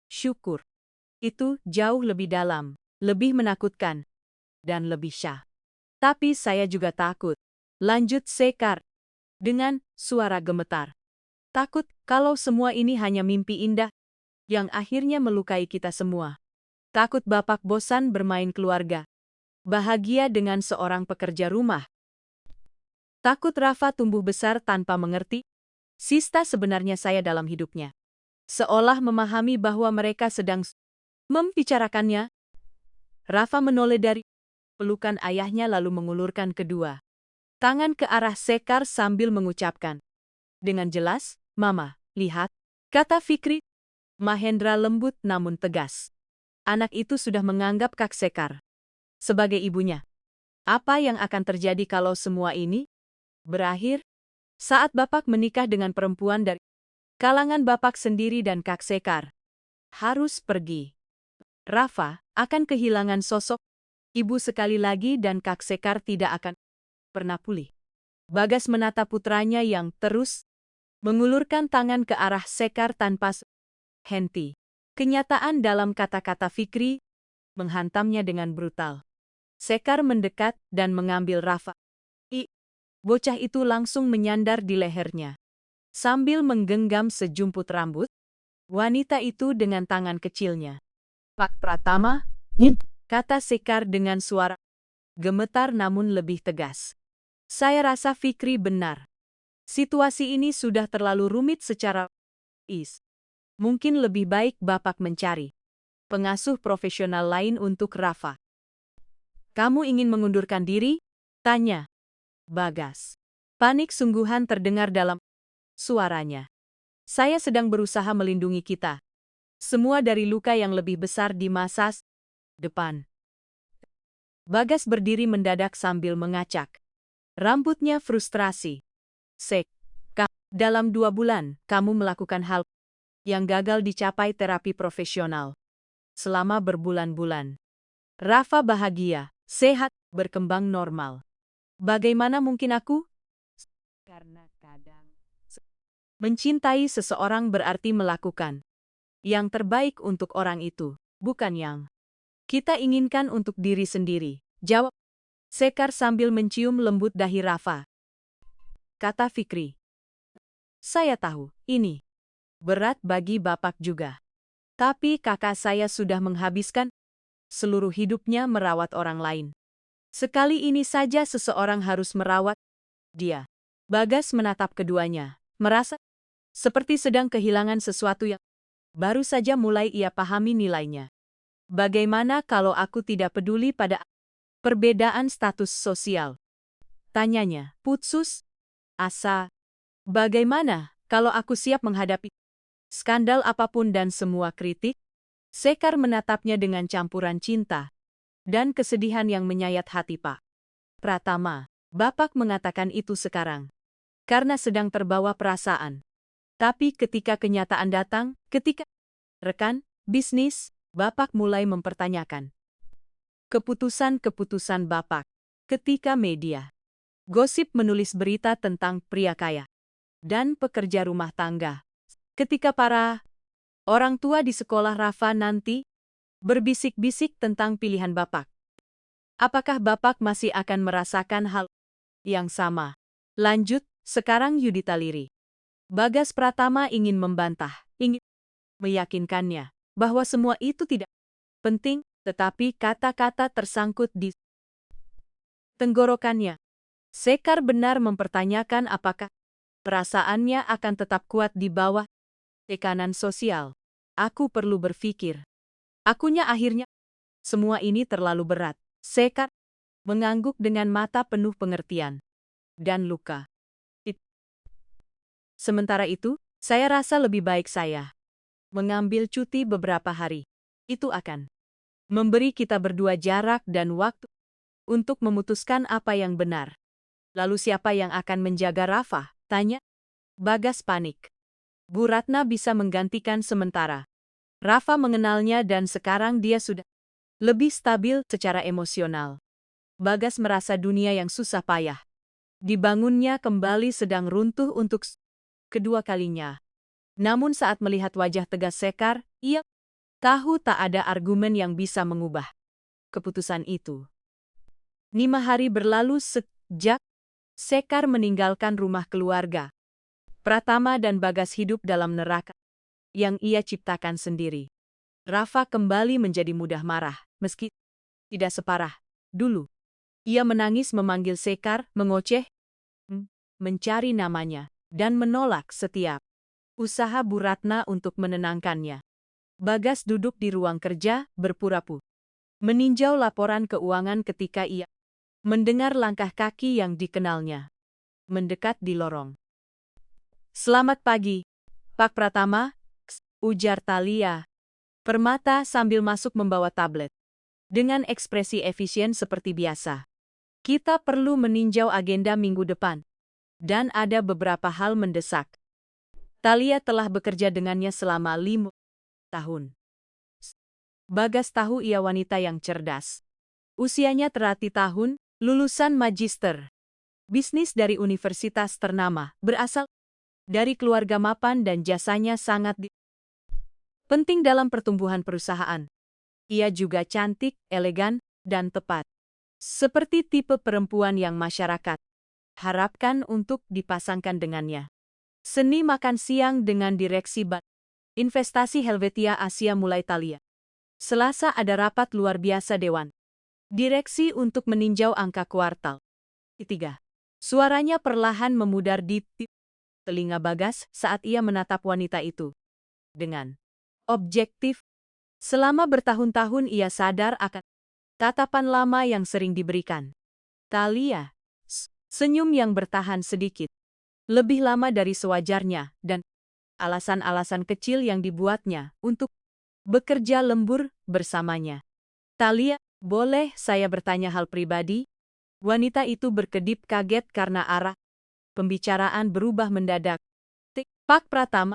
syukur. Itu jauh lebih dalam, lebih menakutkan, dan lebih syah. Tapi saya juga takut. Lanjut Sekar dengan suara gemetar. Takut kalau semua ini hanya mimpi indah yang akhirnya melukai kita semua. Takut Bapak bosan bermain keluarga, bahagia dengan seorang pekerja rumah. Takut Rafa tumbuh besar tanpa mengerti sista sebenarnya saya dalam hidupnya. Seolah memahami bahwa mereka sedang membicarakannya. Rafa menoleh dari pelukan ayahnya lalu mengulurkan kedua tangan ke arah Sekar sambil mengucapkan dengan jelas, Mama, lihat, kata Fikri. Mahendra lembut namun tegas. Anak itu sudah menganggap Kak Sekar sebagai ibunya. Apa yang akan terjadi kalau semua ini berakhir? Saat Bapak menikah dengan perempuan dari kalangan Bapak sendiri dan Kak Sekar harus pergi. Rafa akan kehilangan sosok ibu sekali lagi dan Kak Sekar tidak akan pernah pulih. Bagas menatap putranya yang terus mengulurkan tangan ke arah Sekar tanpa henti. Kenyataan dalam kata-kata Fikri menghantamnya dengan brutal. Sekar mendekat dan mengambil Rafa. Bocah itu langsung menyandar di lehernya. Sambil menggenggam sejumput rambut, wanita itu dengan tangan kecilnya. Pak Pratama, kata Sekar dengan suara gemetar namun lebih tegas. Saya rasa Fikri benar. Situasi ini sudah terlalu rumit secara mungkin lebih baik Bapak mencari pengasuh profesional lain untuk Rafa. Kamu ingin mengundurkan diri? Tanya Bagas. Panik sungguhan terdengar dalam suaranya. Saya sedang berusaha melindungi kita semua dari luka yang lebih besar di masa Depan. Bagas berdiri mendadak sambil mengacak. Rambutnya frustrasi. Dalam 2 bulan, kamu melakukan hal yang gagal dicapai terapi profesional. Selama berbulan-bulan. Rafa bahagia, sehat, berkembang normal. Bagaimana mungkin aku? Karena kadang mencintai seseorang berarti melakukan yang terbaik untuk orang itu, bukan yang kita inginkan untuk diri sendiri. Jawab Sekar sambil mencium lembut dahi Rafa. Kata Fikri. Saya tahu, ini berat bagi Bapak juga. Tapi kakak saya sudah menghabiskan seluruh hidupnya merawat orang lain. Sekali ini saja seseorang harus merawat dia. Bagas menatap keduanya, merasa seperti sedang kehilangan sesuatu yang baru saja mulai ia pahami nilainya. Bagaimana kalau aku tidak peduli pada perbedaan status sosial? Tanyanya, putsus, asa. Bagaimana kalau aku siap menghadapi skandal apapun dan semua kritik? Sekar menatapnya dengan campuran cinta dan kesedihan yang menyayat hati Pak Pratama. Bapak mengatakan itu sekarang karena sedang terbawa perasaan. Tapi ketika kenyataan datang, ketika rekan bisnis, Bapak mulai mempertanyakan keputusan-keputusan Bapak. Ketika media gosip menulis berita tentang pria kaya dan pekerja rumah tangga. Ketika para orang tua di sekolah Rafa nanti berbisik-bisik tentang pilihan Bapak. Apakah Bapak masih akan merasakan hal yang sama? Lanjut, sekarang Yudita Liri. Bagas Pratama ingin membantah, ingin meyakinkannya bahwa semua itu tidak penting, tetapi kata-kata tersangkut di tenggorokannya. Sekar benar mempertanyakan apakah perasaannya akan tetap kuat di bawah tekanan sosial. Aku perlu berpikir. Akunya akhirnya. Semua ini terlalu berat. Sekar mengangguk dengan mata penuh pengertian dan luka. Sementara itu, saya rasa lebih baik saya mengambil cuti beberapa hari. Itu akan memberi kita berdua jarak dan waktu untuk memutuskan apa yang benar. Lalu siapa yang akan menjaga Rafa? Tanya. Bagas panik. Bu Ratna bisa menggantikan sementara. Rafa mengenalnya dan sekarang dia sudah lebih stabil secara emosional. Bagas merasa dunia yang susah payah dibangunnya kembali sedang runtuh untuk kedua kalinya. Namun saat melihat wajah tegas Sekar, ia tahu tak ada argumen yang bisa mengubah keputusan itu. 5 hari berlalu sejak Sekar meninggalkan rumah keluarga Pratama dan Bagas hidup dalam neraka yang ia ciptakan sendiri. Rafa kembali menjadi mudah marah, meski tidak separah dulu. Ia menangis memanggil Sekar, mengoceh, mencari namanya, dan menolak setiap usaha Bu Ratna untuk menenangkannya. Bagas duduk di ruang kerja, berpura-pura meninjau laporan keuangan ketika ia mendengar langkah kaki yang dikenalnya mendekat di lorong. Selamat pagi, Pak Pratama, ujar Thalia Permata sambil masuk membawa tablet. Dengan ekspresi efisien seperti biasa. Kita perlu meninjau agenda minggu depan. Dan ada beberapa hal mendesak. Thalia telah bekerja dengannya selama 5 tahun. Bagas tahu ia wanita yang cerdas. Usianya terati tahun, lulusan magister bisnis dari universitas ternama, berasal dari keluarga mapan dan jasanya sangat penting dalam pertumbuhan perusahaan. Ia juga cantik, elegan, dan tepat. Seperti tipe perempuan yang masyarakat harapkan untuk dipasangkan dengannya. Seni makan siang dengan direksi investasi Helvetia Asia mulai Thalia. Selasa ada rapat luar biasa Dewan Direksi untuk meninjau angka kuartal 3. Suaranya perlahan memudar di telinga Bagas saat ia menatap wanita itu. Dengan objektif, selama bertahun-tahun ia sadar akan tatapan lama yang sering diberikan. Thalia, senyum yang bertahan sedikit, lebih lama dari sewajarnya, dan alasan-alasan kecil yang dibuatnya untuk bekerja lembur bersamanya. Talia, boleh saya bertanya hal pribadi? Wanita itu berkedip kaget karena arah pembicaraan berubah mendadak. Pak Pratama,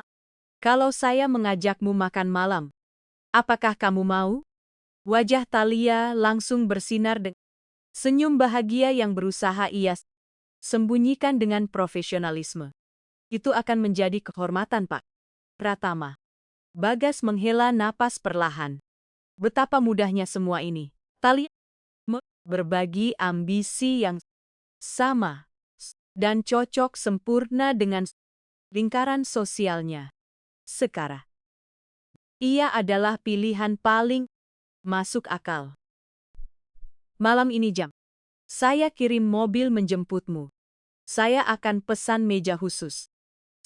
kalau saya mengajakmu makan malam, apakah kamu mau? Wajah Talia langsung bersinar dengan senyum bahagia yang berusaha ia sembunyikan dengan profesionalisme. Itu akan menjadi kehormatan, Pak Pratama. Bagas menghela napas perlahan. Betapa mudahnya semua ini. Talia berbagi ambisi yang sama dan cocok sempurna dengan lingkaran sosialnya. Sekarang, ia adalah pilihan paling masuk akal. Malam ini saya kirim mobil menjemputmu. Saya akan pesan meja khusus.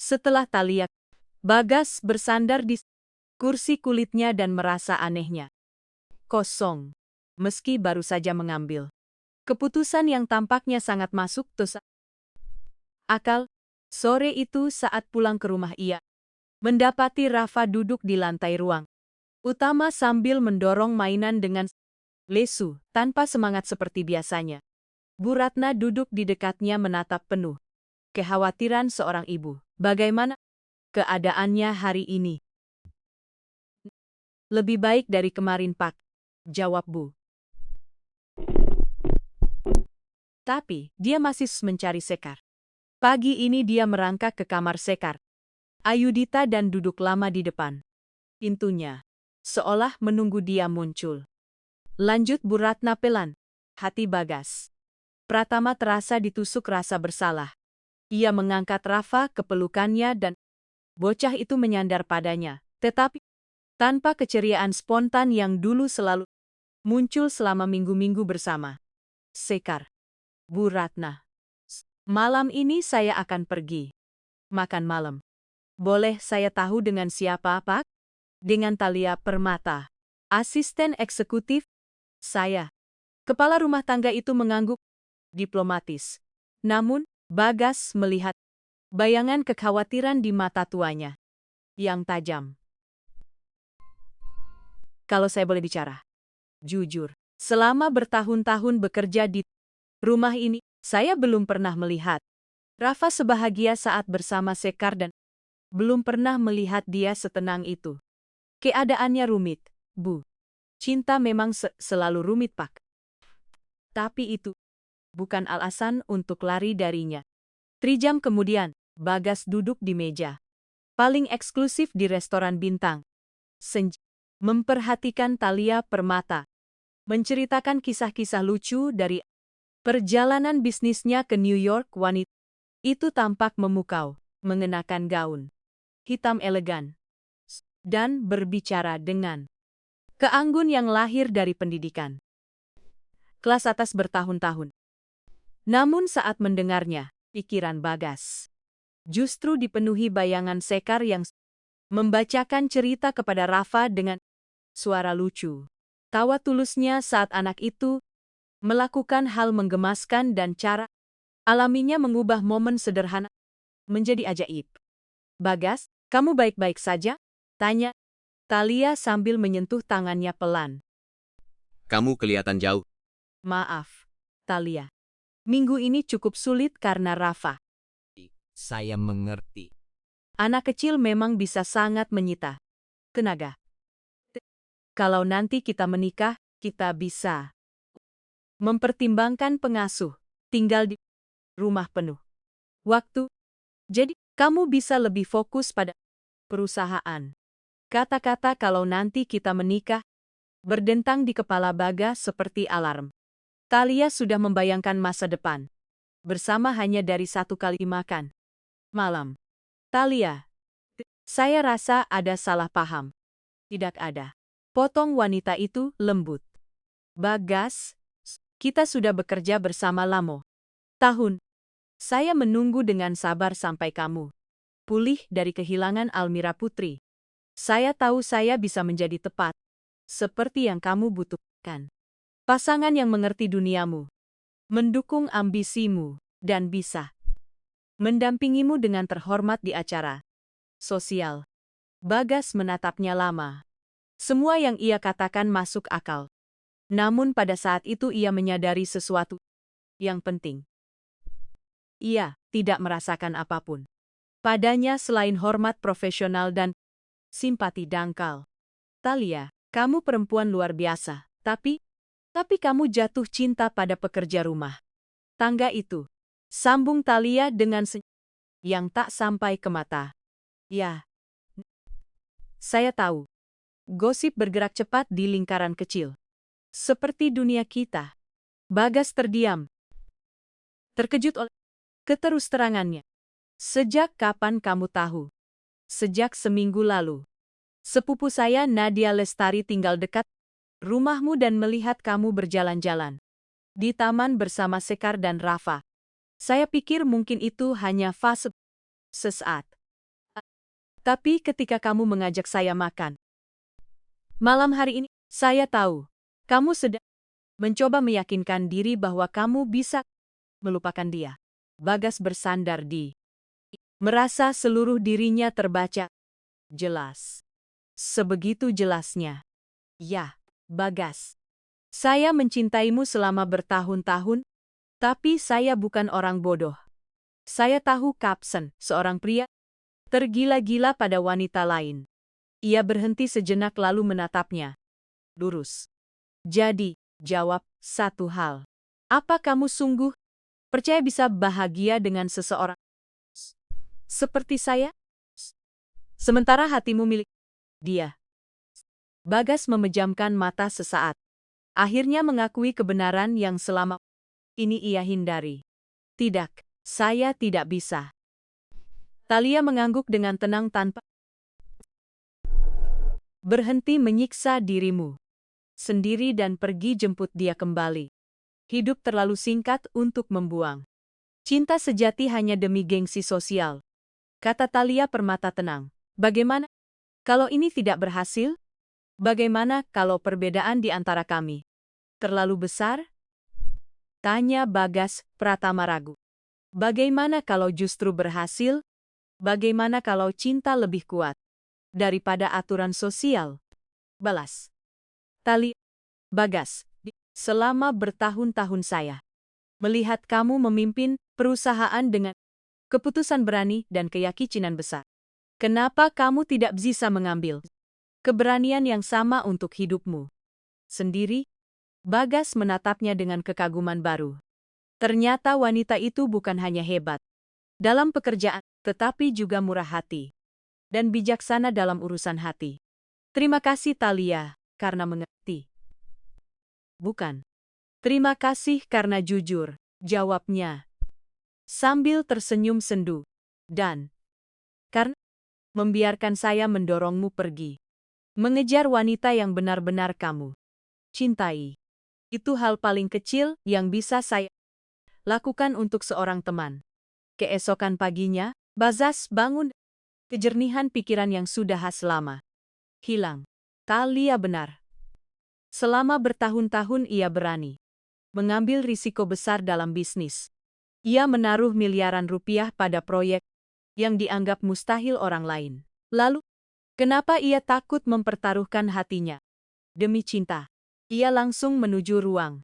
Setelah Talia, Bagas bersandar di kursi kulitnya dan merasa anehnya kosong, meski baru saja mengambil keputusan yang tampaknya sangat masuk akal. Sore itu saat pulang ke rumah ia mendapati Rafa duduk di lantai ruang utama sambil mendorong mainan dengan lesu, tanpa semangat seperti biasanya. Bu Ratna duduk di dekatnya menatap penuh kekhawatiran seorang ibu. Bagaimana keadaannya hari ini? Lebih baik dari kemarin, Pak, jawab Bu. Tapi, dia masih mencari Sekar. Pagi ini dia merangkak ke kamar Sekar, Ayudita dan duduk lama di depan pintunya, seolah menunggu dia muncul. Lanjut Bu Ratna pelan, hati Bagas Pratama terasa ditusuk rasa bersalah. Ia mengangkat Rafa ke pelukannya dan bocah itu menyandar padanya, tetapi tanpa keceriaan spontan yang dulu selalu muncul selama minggu-minggu bersama. Sekar, Bu Ratna, malam ini saya akan pergi makan malam. Boleh saya tahu dengan siapa, Pak? Dengan Talia Permata, asisten eksekutif saya. Kepala rumah tangga itu mengangguk diplomatis. Namun, Bagas melihat bayangan kekhawatiran di mata tuanya yang tajam. Kalau saya boleh bicara jujur, selama bertahun-tahun bekerja di rumah ini, saya belum pernah melihat Rafa sebahagia saat bersama Sekar dan belum pernah melihat dia setenang itu. Keadaannya rumit, Bu. Cinta memang selalu rumit, Pak. Tapi itu bukan alasan untuk lari darinya. 3 jam kemudian, Bagas duduk di meja paling eksklusif di restoran bintang memperhatikan Talia Permata, menceritakan kisah-kisah lucu dari perjalanan bisnisnya ke New York. Wanita itu tampak memukau, mengenakan gaun hitam elegan, dan berbicara dengan keanggun yang lahir dari pendidikan kelas atas bertahun-tahun. Namun saat mendengarnya, pikiran Bagas justru dipenuhi bayangan Sekar yang membacakan cerita kepada Rafa dengan suara lucu. Tawa tulusnya saat anak itu melakukan hal menggemaskan dan cara alaminya mengubah momen sederhana menjadi ajaib. Bagas, kamu baik-baik saja? Tanya Talia sambil menyentuh tangannya pelan. Kamu kelihatan jauh. Maaf, Talia. Minggu ini cukup sulit karena Rafa. Saya mengerti. Anak kecil memang bisa sangat menyita tenaga. Kalau nanti kita menikah, kita bisa mempertimbangkan pengasuh, tinggal di rumah penuh waktu. Jadi, kamu bisa lebih fokus pada perusahaan. Kata-kata kalau nanti kita menikah berdentang di kepala Bagas seperti alarm. Talia sudah membayangkan masa depan bersama hanya dari satu kali makan malam. Talia, saya rasa ada salah paham. Tidak ada. Potong wanita itu lembut. Bagas, kita sudah bekerja bersama lama tahun. Saya menunggu dengan sabar sampai kamu pulih dari kehilangan Almira Putri. Saya tahu saya bisa menjadi tepat, seperti yang kamu butuhkan. Pasangan yang mengerti duniamu, mendukung ambisimu, dan bisa mendampingimu dengan terhormat di acara sosial. Bagas menatapnya lama. Semua yang ia katakan masuk akal. Namun pada saat itu ia menyadari sesuatu yang penting. Ia tidak merasakan apapun padanya selain hormat profesional dan simpati dangkal. Talia, kamu perempuan luar biasa, tapi kamu jatuh cinta pada pekerja rumah tangga itu. Sambung Talia dengan senyum yang tak sampai ke mata. Ya, saya tahu. Gosip bergerak cepat di lingkaran kecil. Seperti dunia kita. Bagas terdiam. Terkejut oleh keterus-terangannya. Sejak kapan kamu tahu? Sejak seminggu lalu. Sepupu saya Nadia Lestari tinggal dekat rumahmu dan melihat kamu berjalan-jalan di taman bersama Sekar dan Rafa. Saya pikir mungkin itu hanya fase sesaat. Tapi ketika kamu mengajak saya makan malam hari ini, saya tahu kamu sedang mencoba meyakinkan diri bahwa kamu bisa melupakan dia. Bagas bersandar di merasa seluruh dirinya terbaca jelas. Sebegitu jelasnya. Ya, Bagas. Saya mencintaimu selama bertahun-tahun, tapi saya bukan orang bodoh. Saya tahu Kapsen, seorang pria tergila-gila pada wanita lain. Ia berhenti sejenak lalu menatapnya lurus. Jadi, jawab satu hal. Apa kamu sungguh percaya bisa bahagia dengan seseorang seperti saya? Sementara hatimu milik dia. Bagas memejamkan mata sesaat. Akhirnya mengakui kebenaran yang selama ini ia hindari. Tidak, saya tidak bisa. Talia mengangguk dengan tenang tanpa berhenti menyiksa dirimu sendiri dan pergi jemput dia kembali. Hidup terlalu singkat untuk membuang cinta sejati hanya demi gengsi sosial. Kata Talia permata tenang. Bagaimana kalau ini tidak berhasil? Bagaimana kalau perbedaan di antara kami terlalu besar? Tanya Bagas Pratama ragu. Bagaimana kalau justru berhasil? Bagaimana kalau cinta lebih kuat daripada aturan sosial? Balas Talia. Bagas, selama bertahun-tahun saya melihat kamu memimpin perusahaan dengan keputusan berani dan keyakinan besar. Kenapa kamu tidak bisa mengambil keberanian yang sama untuk hidupmu sendiri? Bagas menatapnya dengan kekaguman baru. Ternyata wanita itu bukan hanya hebat dalam pekerjaan, tetapi juga murah hati dan bijaksana dalam urusan hati. Terima kasih Talia, karena mengerti. Bukan. Terima kasih karena jujur, jawabnya sambil tersenyum sendu. Dan karena membiarkan saya mendorongmu pergi mengejar wanita yang benar-benar kamu cintai. Itu hal paling kecil yang bisa saya lakukan untuk seorang teman. Keesokan paginya, Bagas bangun. Kejernihan pikiran yang sudah lama hilang. Talia benar. Selama bertahun-tahun ia berani mengambil risiko besar dalam bisnis. Ia menaruh miliaran rupiah pada proyek yang dianggap mustahil orang lain. Lalu, kenapa ia takut mempertaruhkan hatinya demi cinta? Ia langsung menuju ruang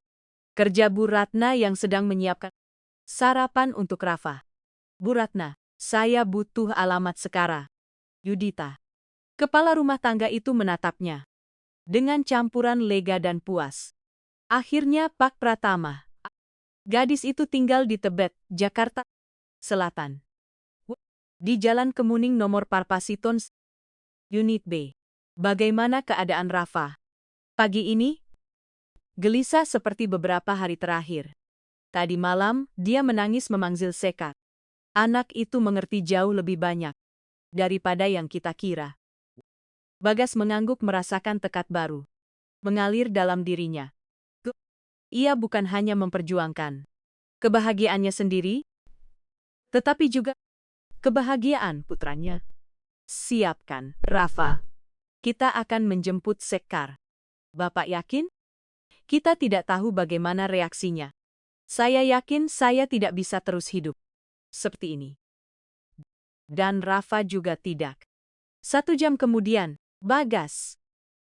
kerja Bu Ratna yang sedang menyiapkan sarapan untuk Rafa. Bu Ratna, saya butuh alamat Sekara. Yudita. Kepala rumah tangga itu menatapnya dengan campuran lega dan puas. Akhirnya Pak Pratama. Gadis itu tinggal di Tebet, Jakarta Selatan. Di Jalan Kemuning nomor Parpasiton, Unit B. Bagaimana keadaan Rafa? Pagi ini, gelisah seperti beberapa hari terakhir. Tadi malam, dia menangis memanggil Sekar. Anak itu mengerti jauh lebih banyak daripada yang kita kira. Bagas mengangguk merasakan tekad baru mengalir dalam dirinya. Ia bukan hanya memperjuangkan kebahagiaannya sendiri, tetapi juga kebahagiaan putranya. Siapkan, Rafa. Kita akan menjemput Sekar. Bapak yakin? Kita tidak tahu bagaimana reaksinya. Saya yakin saya tidak bisa terus hidup seperti ini. Dan Rafa juga tidak. 1 jam kemudian, Bagas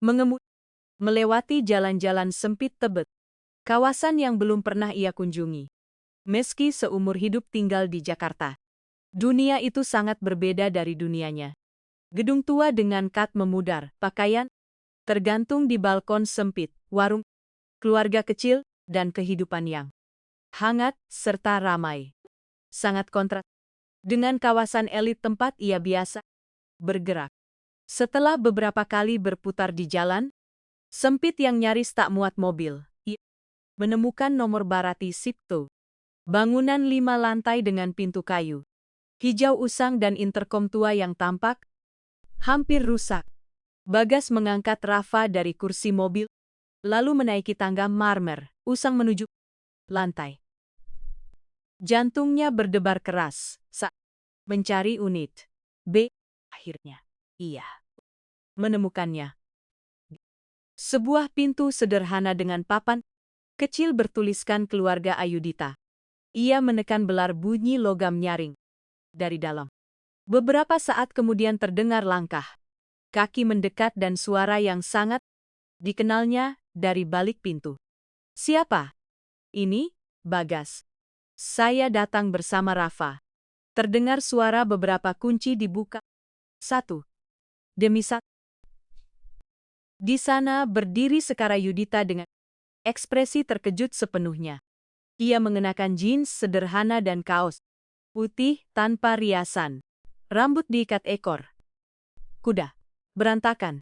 mengemudi melewati jalan-jalan sempit Tebet, kawasan yang belum pernah ia kunjungi. Meski seumur hidup tinggal di Jakarta, dunia itu sangat berbeda dari dunianya. Gedung tua dengan kat memudar, pakaian tergantung di balkon sempit, warung, keluarga kecil, dan kehidupan yang hangat serta ramai. Sangat kontras dengan kawasan elit tempat ia biasa bergerak. Setelah beberapa kali berputar di jalan sempit yang nyaris tak muat mobil, ia menemukan nomor Barati Sipto. Bangunan 5 lantai dengan pintu kayu hijau usang dan interkom tua yang tampak hampir rusak. Bagas mengangkat Rafa dari kursi mobil, lalu menaiki tangga marmer, usang menuju lantai. Jantungnya berdebar keras saat mencari unit B. Akhirnya, ia menemukannya. Sebuah pintu sederhana dengan papan kecil bertuliskan keluarga Ayudita. Ia menekan belar bunyi logam nyaring dari dalam. Beberapa saat kemudian terdengar langkah kaki mendekat dan suara yang sangat dikenalnya dari balik pintu. Siapa? Ini, Bagas. Saya datang bersama Rafa. Terdengar suara beberapa kunci dibuka. Satu demi satu. Di sana berdiri Sekar Ayudita dengan ekspresi terkejut sepenuhnya. Ia mengenakan jeans sederhana dan kaos putih tanpa riasan. Rambut diikat ekor kuda berantakan.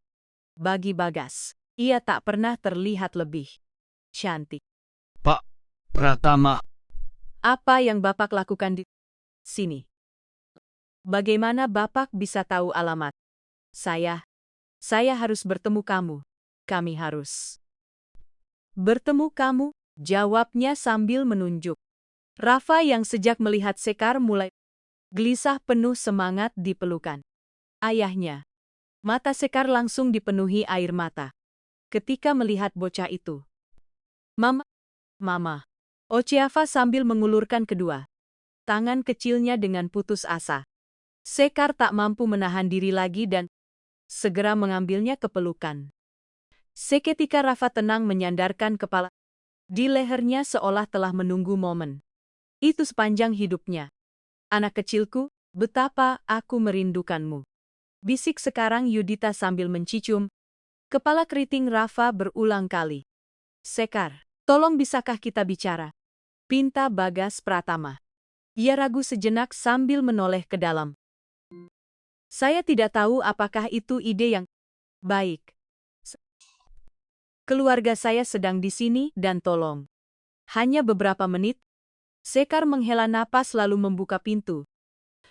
Bagi Bagas, ia tak pernah terlihat lebih cantik. Pak Pratama. Apa yang Bapak lakukan di sini? Bagaimana Bapak bisa tahu alamat? Saya harus bertemu kamu. Kami harus bertemu kamu, jawabnya sambil menunjuk. Rafa yang sejak melihat Sekar mulai gelisah penuh semangat di pelukan ayahnya. Mata Sekar langsung dipenuhi air mata ketika melihat bocah itu. Mama. Ochiafa sambil mengulurkan kedua tangan kecilnya dengan putus asa. Sekar tak mampu menahan diri lagi dan segera mengambilnya ke pelukan. Seketika Rafa tenang menyandarkan kepala di lehernya seolah telah menunggu momen itu sepanjang hidupnya. Anak kecilku, betapa aku merindukanmu. Bisik sekarang Yudita sambil mencicum kepala keriting Rafa berulang kali. Sekar, tolong bisakah kita bicara? Pinta Bagas Pratama. Ia ragu sejenak sambil menoleh ke dalam. Saya tidak tahu apakah itu ide yang baik. Keluarga saya sedang di sini dan tolong. Hanya beberapa menit. Sekar menghela napas lalu membuka pintu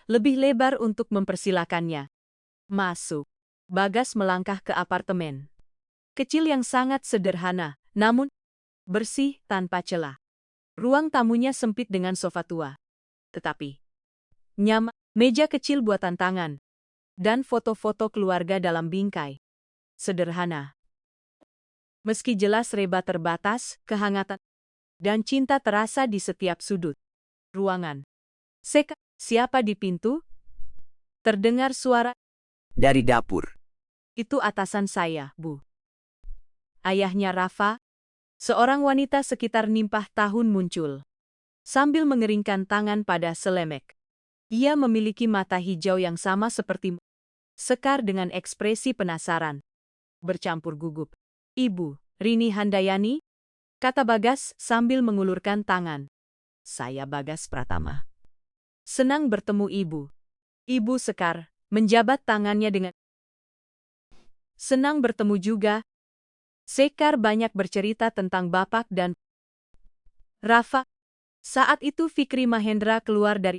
lebih lebar untuk mempersilakannya masuk. Bagas melangkah ke apartemen kecil yang sangat sederhana, namun bersih tanpa celah. Ruang tamunya sempit dengan sofa tua, tetapi nyaman, meja kecil buatan tangan, dan foto-foto keluarga dalam bingkai sederhana. Meski jelas reba terbatas, kehangatan dan cinta terasa di setiap sudut ruangan. Sekar, siapa di pintu? Terdengar suara Dari dapur. itu atasan saya, Bu. Ayahnya Rafa, seorang wanita sekitar nimpah tahun muncul. Sambil mengeringkan tangan pada selemek. Ia memiliki mata hijau yang sama seperti Sekar dengan ekspresi penasaran bercampur gugup. Ibu, Rini Handayani, kata Bagas sambil mengulurkan tangan. Saya Bagas Pratama. Senang bertemu Ibu. Ibu Sekar menjabat tangannya dengan senang bertemu juga. Sekar banyak bercerita tentang Bapak dan Rafa. Saat itu Fikri Mahendra keluar dari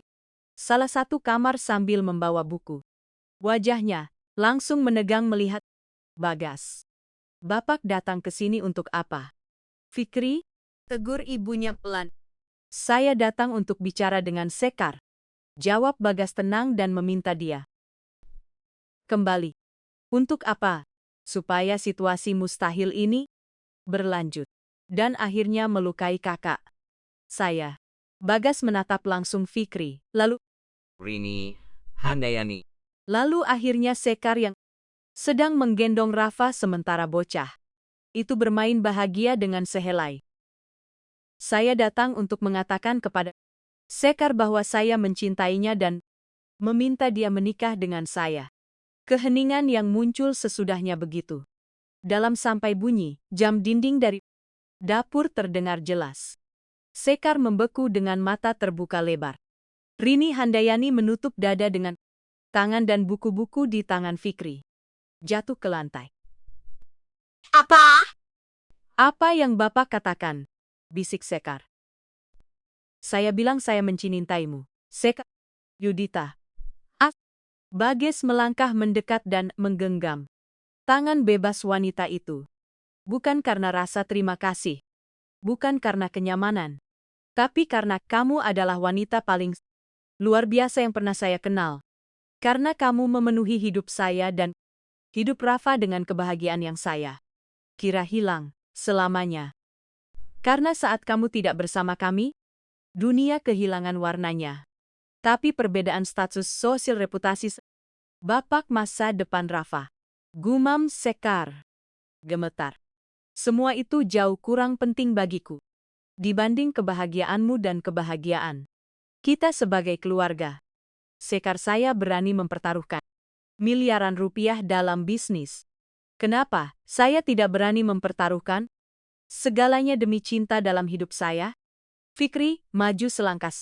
salah satu kamar sambil membawa buku. Wajahnya langsung menegang melihat Bagas. Bapak datang ke sini untuk apa? Fikri, tegur ibunya pelan. Saya datang untuk bicara dengan Sekar. Jawab Bagas tenang dan meminta dia kembali. Untuk apa? Supaya situasi mustahil ini berlanjut dan akhirnya melukai kakak saya. Bagas menatap langsung Fikri, lalu Rini Handayani. akhirnya Sekar yang sedang menggendong Rafa sementara bocah itu bermain bahagia dengan sehelai. Saya datang untuk mengatakan kepada Sekar bahwa saya mencintainya dan meminta dia menikah dengan saya. Keheningan yang muncul sesudahnya begitu. Dalam sampai bunyi, jam dinding dari dapur terdengar jelas. Sekar membeku dengan mata terbuka lebar. Rini Handayani menutup dada dengan tangan dan buku-buku di tangan Fikri jatuh ke lantai. Apa? Apa yang Bapak katakan? Bisik Sekar. Saya bilang saya mencintaimu. Sekar. Yudita. Bages melangkah mendekat dan menggenggam tangan bebas wanita itu. Bukan karena rasa terima kasih. Bukan karena kenyamanan. Tapi karena kamu adalah wanita paling luar biasa yang pernah saya kenal. Karena kamu memenuhi hidup saya dan hidup Rafa dengan kebahagiaan yang saya kira hilang selamanya. Karena saat kamu tidak bersama kami, dunia kehilangan warnanya. Tapi perbedaan status sosial reputasi Bapak masa depan Rafa. Gumam Sekar. Gemetar. Semua itu jauh kurang penting bagiku dibanding kebahagiaanmu dan kebahagiaan kita sebagai keluarga. Sekar, saya berani mempertaruhkan miliaran rupiah dalam bisnis. Kenapa saya tidak berani mempertaruhkan segalanya demi cinta dalam hidup saya? Fikri maju selangkah,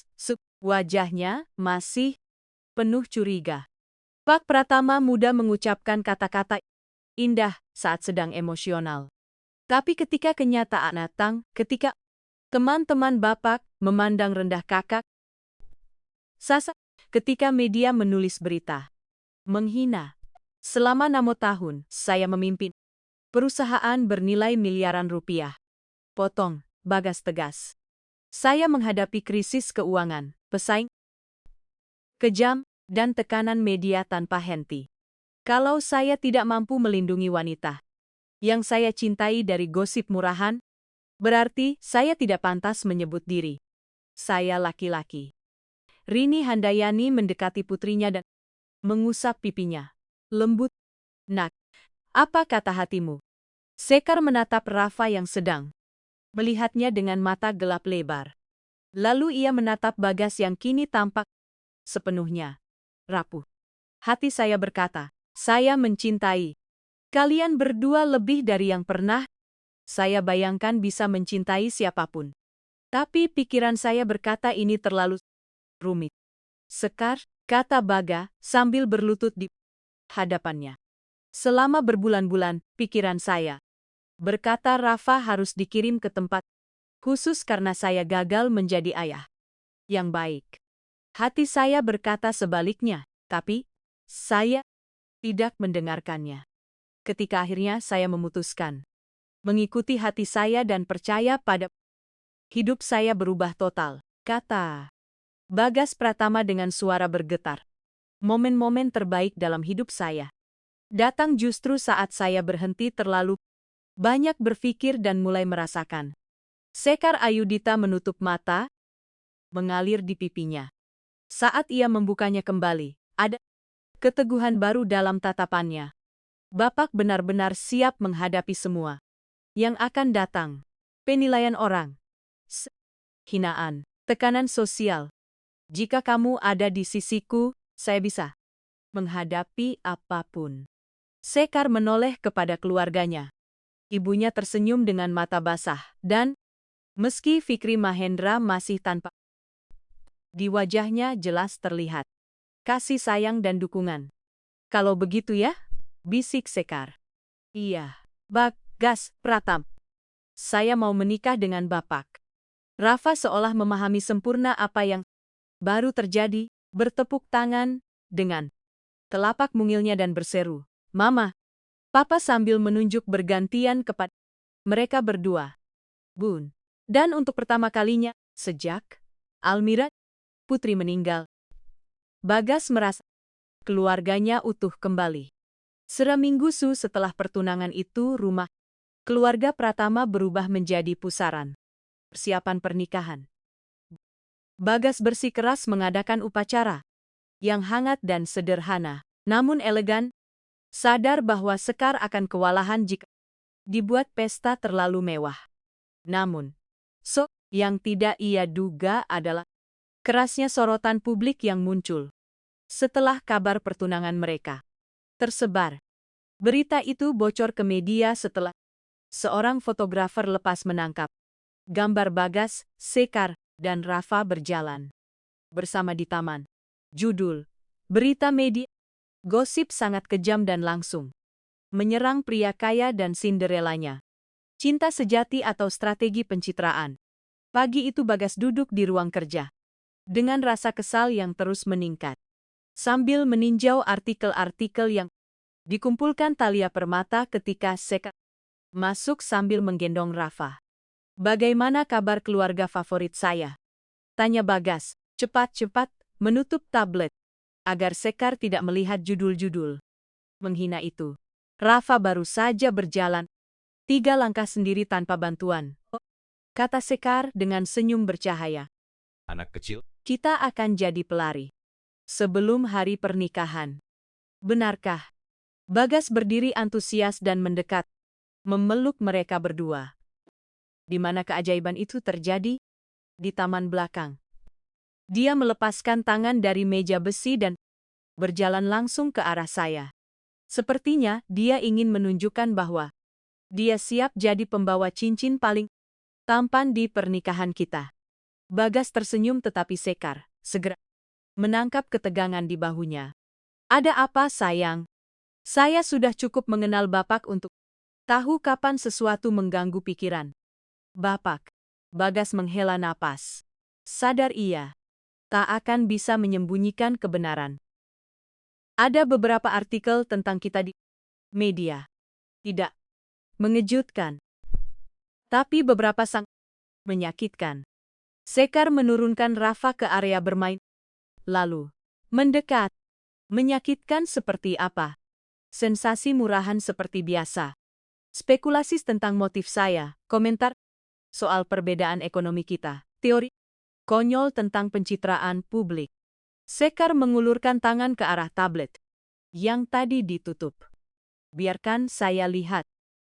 wajahnya masih penuh curiga. Pak Pratama muda mengucapkan kata-kata indah saat sedang emosional. Tapi ketika kenyataan datang, ketika teman-teman Bapak memandang rendah kakak, Sasa, ketika media menulis berita menghina. Selama 6 tahun, saya memimpin perusahaan bernilai miliaran rupiah. Potong, Bagas tegas. Saya menghadapi krisis keuangan, pesaing kejam, dan tekanan media tanpa henti. Kalau saya tidak mampu melindungi wanita yang saya cintai dari gosip murahan, berarti saya tidak pantas menyebut diri saya laki-laki. Rini Handayani mendekati putrinya dan mengusap pipinya. Lembut, "Nak, apa kata hatimu?" Sekar menatap Rafa yang sedang melihatnya dengan mata gelap lebar. Lalu ia menatap Bagas yang kini tampak sepenuhnya rapuh. Hati saya berkata, saya mencintai kalian berdua lebih dari yang pernah saya bayangkan bisa mencintai siapapun. Tapi pikiran saya berkata ini terlalu rumit. Sekar, kata Baga sambil berlutut di hadapannya. Selama berbulan-bulan, pikiran saya berkata Rafa harus dikirim ke tempat khusus karena saya gagal menjadi ayah yang baik. Hati saya berkata sebaliknya, tapi saya tidak mendengarkannya. Ketika akhirnya saya memutuskan mengikuti hati saya dan percaya pada hidup saya berubah total, kata Bagas Pratama dengan suara bergetar. Momen-momen terbaik dalam hidup saya datang justru saat saya berhenti terlalu banyak berpikir dan mulai merasakan. Sekar Ayudita menutup mata, mengalir di pipinya. Saat ia membukanya kembali, ada keteguhan baru dalam tatapannya. Bapak benar-benar siap menghadapi semua yang akan datang. Penilaian orang, hinaan, tekanan sosial. Jika kamu ada di sisiku, saya bisa menghadapi apapun. Sekar menoleh kepada keluarganya. Ibunya tersenyum dengan mata basah, dan meski Fikri Mahendra masih tanpa di wajahnya jelas terlihat kasih sayang dan dukungan. Kalau begitu ya, bisik Sekar. Iya, Bagas Pratama. Saya mau menikah dengan Bapak. Rafa seolah memahami sempurna apa yang baru terjadi, bertepuk tangan dengan telapak mungilnya dan berseru, "Mama, Papa," sambil menunjuk bergantian kepada mereka berdua. Bun. Dan untuk pertama kalinya, sejak Almira putri meninggal, Bagas merasa keluarganya utuh kembali. Seminggu setelah pertunangan itu, rumah keluarga Pratama berubah menjadi pusaran persiapan pernikahan. Bagas bersikeras mengadakan upacara yang hangat dan sederhana, namun elegan, sadar bahwa Sekar akan kewalahan jika dibuat pesta terlalu mewah. Namun, yang tidak ia duga adalah kerasnya sorotan publik yang muncul setelah kabar pertunangan mereka tersebar. Berita itu bocor ke media setelah seorang fotografer lepas menangkap gambar Bagas, Sekar, dan Rafa berjalan bersama di taman. Judul berita media, gosip sangat kejam dan langsung menyerang pria kaya dan Cinderellanya. Cinta sejati atau strategi pencitraan. Pagi itu Bagas duduk di ruang kerja dengan rasa kesal yang terus meningkat. Sambil meninjau artikel-artikel yang dikumpulkan Thalia Permata ketika Sekar masuk sambil menggendong Rafa. "Bagaimana kabar keluarga favorit saya?" tanya Bagas, cepat-cepat menutup tablet agar Sekar tidak melihat judul-judul menghina itu. Rafa baru saja berjalan 3 langkah sendiri tanpa bantuan, kata Sekar dengan senyum bercahaya. Anak kecil. Kita akan jadi pelari sebelum hari pernikahan. Benarkah? Bagas berdiri antusias dan mendekat, memeluk mereka berdua. Di mana keajaiban itu terjadi? Di taman belakang. Dia melepaskan tangan dari meja besi dan berjalan langsung ke arah saya. Sepertinya dia ingin menunjukkan bahwa dia siap jadi pembawa cincin paling tampan di pernikahan kita. Bagas tersenyum tetapi Sekar segera menangkap ketegangan di bahunya. "Ada apa, sayang? Saya sudah cukup mengenal Bapak untuk tahu kapan sesuatu mengganggu pikiran." "Bapak." Bagas menghela napas. Sadar ia tak akan bisa menyembunyikan kebenaran. "Ada beberapa artikel tentang kita di media. Tidak mengejutkan, tapi beberapa sangat menyakitkan." Sekar menurunkan Rafa ke area bermain, lalu mendekat. "Menyakitkan seperti apa?" "Sensasi murahan seperti biasa. Spekulasi tentang motif saya, komentar soal perbedaan ekonomi kita, teori konyol tentang pencitraan publik." Sekar mengulurkan tangan ke arah tablet yang tadi ditutup. "Biarkan saya lihat."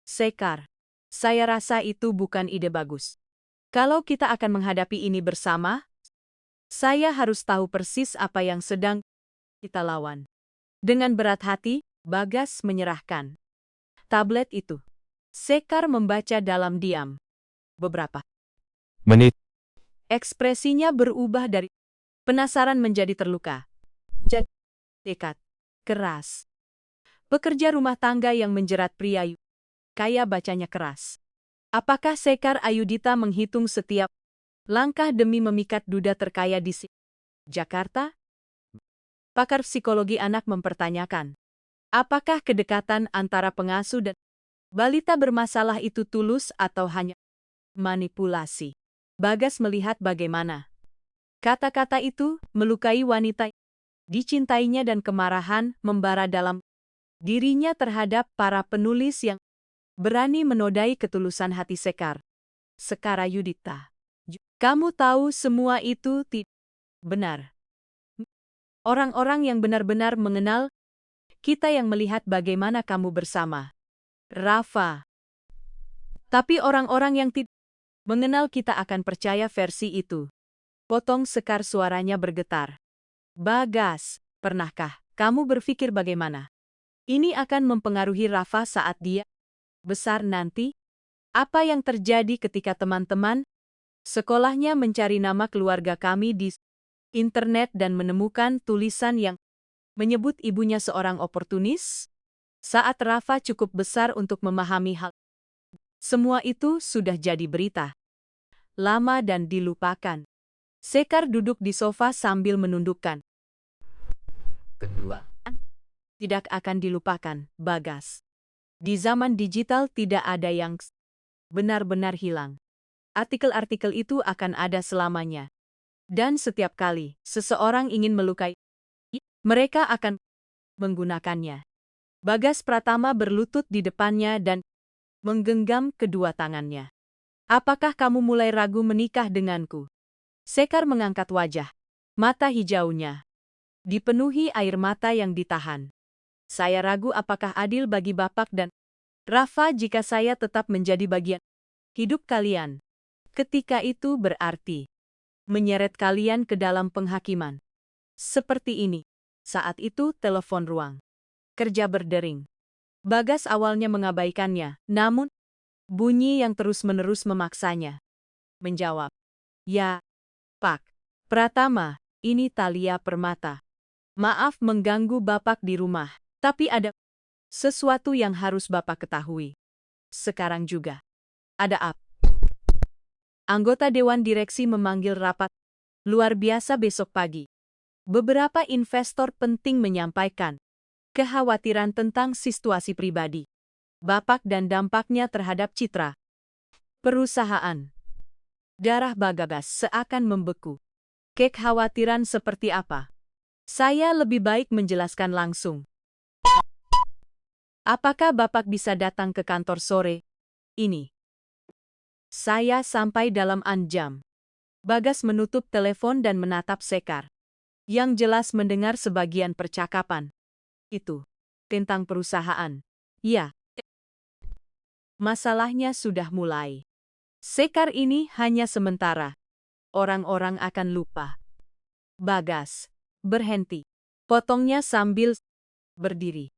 "Sekar, saya rasa itu bukan ide bagus. Kalau kita akan menghadapi ini bersama, saya harus tahu persis apa yang sedang kita lawan." Dengan berat hati, Bagas menyerahkan tablet itu. Sekar membaca dalam diam. Beberapa menit. ekspresinya berubah dari penasaran menjadi terluka. Tekad keras. Pekerja rumah tangga yang menjerat pria kaya bacanya keras. Apakah Sekar Ayudhita menghitung setiap langkah demi memikat duda terkaya di Jakarta? Pakar psikologi anak mempertanyakan, apakah kedekatan antara pengasuh dan balita bermasalah itu tulus atau hanya manipulasi? Bagas melihat bagaimana kata-kata itu melukai wanita dicintainya dan kemarahan membara dalam dirinya terhadap para penulis yang berani menodai ketulusan hati Sekar. "Sekar Ayudhita, kamu tahu semua itu tidak benar. Orang-orang yang benar-benar mengenal kita yang melihat bagaimana kamu bersama Rafa. Tapi orang-orang yang tidak mengenal kita akan percaya versi itu." Potong Sekar, suaranya bergetar. "Bagas, pernahkah kamu berpikir bagaimana ini akan mempengaruhi Rafa saat dia besar nanti? Apa yang terjadi ketika teman-teman sekolahnya mencari nama keluarga kami di internet dan menemukan tulisan yang menyebut ibunya seorang oportunis? Saat Rafa cukup besar untuk memahami hal semua itu sudah jadi berita lama dan dilupakan." Sekar duduk di sofa sambil menundukkan. Kedua, Tidak akan dilupakan, Bagas. Di zaman digital tidak ada yang benar-benar hilang. Artikel-artikel itu akan ada selamanya. Dan setiap kali seseorang ingin melukai, mereka akan menggunakannya. Bagas Pratama berlutut di depannya dan menggenggam kedua tangannya. "Apakah kamu mulai ragu menikah denganku?" Sekar mengangkat wajah. Mata hijaunya dipenuhi air mata yang ditahan. "Saya ragu apakah adil bagi Bapak dan Rafa, jika saya tetap menjadi bagian hidup kalian, ketika itu berarti menyeret kalian ke dalam penghakiman. Seperti ini. Saat itu telepon ruang kerja berdering. Bagas awalnya mengabaikannya, namun bunyi yang terus-menerus memaksanya menjawab. Ya, Pak Pratama, ini Thalia Permata. Maaf mengganggu Bapak di rumah, tapi ada sesuatu yang harus Bapak ketahui. Sekarang juga. Ada apa? Anggota Dewan Direksi memanggil rapat luar biasa besok pagi. Beberapa investor penting menyampaikan kekhawatiran tentang situasi pribadi Bapak dan dampaknya terhadap citra perusahaan. Darah Bagas seakan membeku. Kekhawatiran seperti apa? Saya lebih baik menjelaskan langsung. Apakah Bapak bisa datang ke kantor sore ini? Saya sampai dalam jam. Bagas menutup telepon dan menatap Sekar, yang jelas mendengar sebagian percakapan itu tentang perusahaan. Ya, masalahnya sudah mulai. Sekar ini hanya sementara. Orang-orang akan lupa. Bagas berhenti. Potongnya sambil berdiri.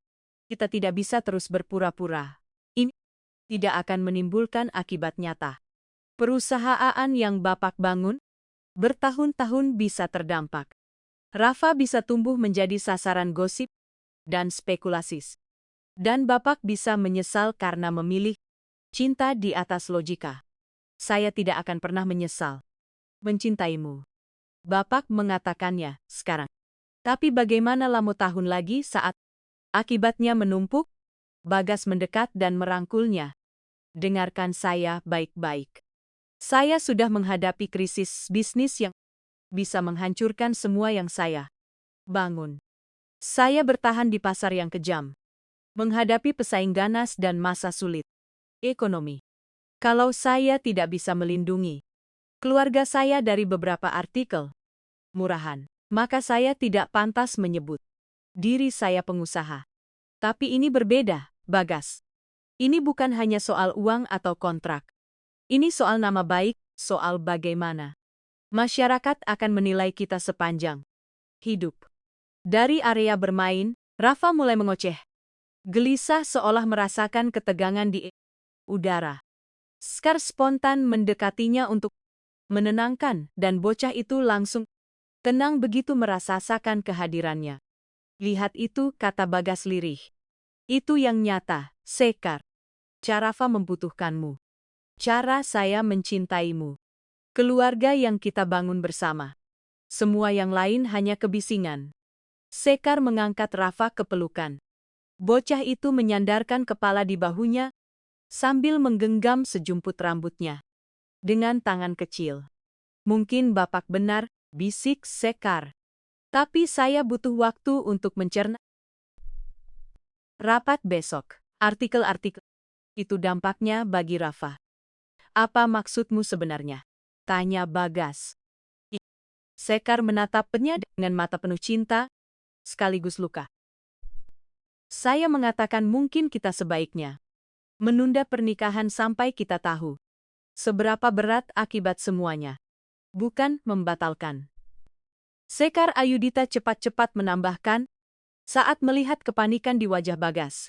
Kita tidak bisa terus berpura-pura. Ini tidak akan menimbulkan akibat nyata. Perusahaan yang Bapak bangun bertahun-tahun bisa terdampak. Rafa bisa tumbuh menjadi sasaran gosip dan spekulasi. Dan Bapak bisa menyesal karena memilih cinta di atas logika. Saya tidak akan pernah menyesal mencintaimu. Bapak mengatakannya sekarang. Tapi bagaimana lama tahun lagi saat akibatnya menumpuk? Bagas mendekat dan merangkulnya. Dengarkan saya baik-baik. Saya sudah menghadapi krisis bisnis yang bisa menghancurkan semua yang saya bangun. Saya bertahan di pasar yang kejam, menghadapi pesaing ganas dan masa sulit ekonomi. Kalau saya tidak bisa melindungi keluarga saya dari beberapa artikel murahan, maka saya tidak pantas menyebut diri saya pengusaha. Tapi ini berbeda, Bagas. Ini bukan hanya soal uang atau kontrak. Ini soal nama baik, soal bagaimana masyarakat akan menilai kita sepanjang hidup. Dari area bermain, Rafa mulai mengoceh. Gelisah seolah merasakan ketegangan di udara. Sekar spontan mendekatinya untuk menenangkan dan bocah itu langsung tenang begitu merasakan kehadirannya. Lihat itu, kata Bagas lirih. Itu yang nyata, Sekar. Cara Rafa membutuhkanmu. Cara saya mencintaimu. Keluarga yang kita bangun bersama. Semua yang lain hanya kebisingan. Sekar mengangkat Rafa ke pelukan. Bocah itu menyandarkan kepala di bahunya sambil menggenggam sejumput rambutnya dengan tangan kecil. Mungkin Bapak benar, bisik Sekar. Tapi saya butuh waktu untuk mencerna. Rapat besok. Artikel-artikel itu dampaknya bagi Rafa. Apa maksudmu sebenarnya? Tanya Bagas. Sekar menatapnya dengan mata penuh cinta, sekaligus luka. Saya mengatakan mungkin kita sebaiknya menunda pernikahan sampai kita tahu seberapa berat akibat semuanya. Bukan membatalkan. Sekar Ayudita cepat-cepat menambahkan saat melihat kepanikan di wajah Bagas.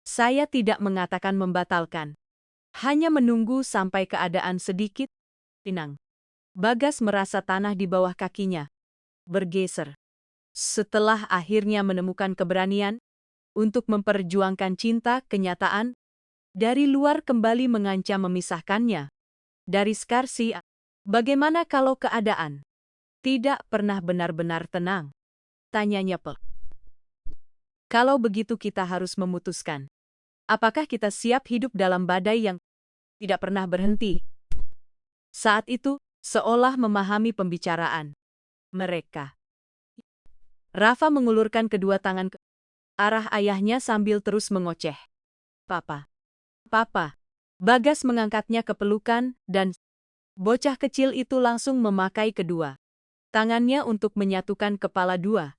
Saya tidak mengatakan membatalkan. Hanya menunggu sampai keadaan sedikit tenang. Bagas merasa tanah di bawah kakinya bergeser. Setelah akhirnya menemukan keberanian untuk memperjuangkan cinta, kenyataan dari luar kembali mengancam memisahkannya dari Skarsi. Bagaimana kalau keadaan tidak pernah benar-benar tenang? Tanyanya Pel. Kalau begitu kita harus memutuskan. Apakah kita siap hidup dalam badai yang tidak pernah berhenti? Saat itu, seolah memahami pembicaraan mereka, Rafa mengulurkan kedua tangan ke arah ayahnya sambil terus mengoceh. Papa. Papa. Bagas mengangkatnya ke pelukan dan bocah kecil itu langsung memakai kedua tangannya untuk menyatukan kepala dua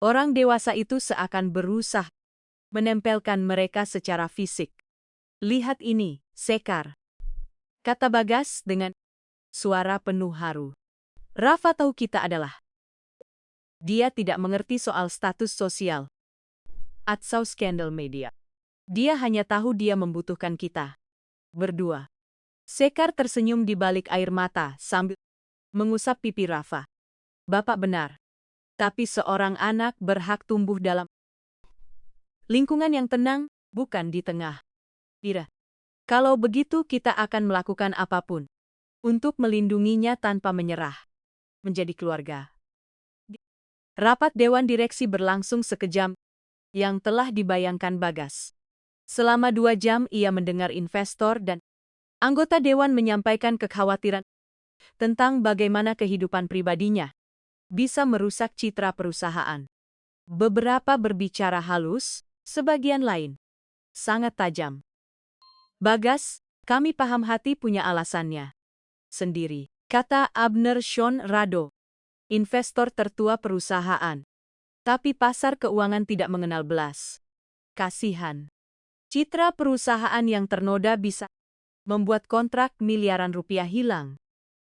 orang dewasa itu seakan berusaha menempelkan mereka secara fisik. Lihat ini, Sekar, kata Bagas dengan suara penuh haru. Rafa tahu kita adalah. Dia tidak mengerti soal status sosial atau skandal media. Dia hanya tahu dia membutuhkan kita. Berdua. Sekar tersenyum di balik air mata sambil mengusap pipi Rafa. Bapak benar. Tapi seorang anak berhak tumbuh dalam lingkungan yang tenang, bukan di tengah. Ira. Kalau begitu kita akan melakukan apapun untuk melindunginya tanpa menyerah. Menjadi keluarga. Rapat Dewan Direksi berlangsung sekejam yang telah dibayangkan Bagas. Selama 2 jam ia mendengar investor dan anggota Dewan menyampaikan kekhawatiran tentang bagaimana kehidupan pribadinya bisa merusak citra perusahaan. Beberapa berbicara halus, sebagian lain sangat tajam. Bagas, kami paham hati punya alasannya sendiri, kata Abner Sean Rado, investor tertua perusahaan. Tapi pasar keuangan tidak mengenal belas kasihan. Citra perusahaan yang ternoda bisa membuat kontrak miliaran rupiah hilang.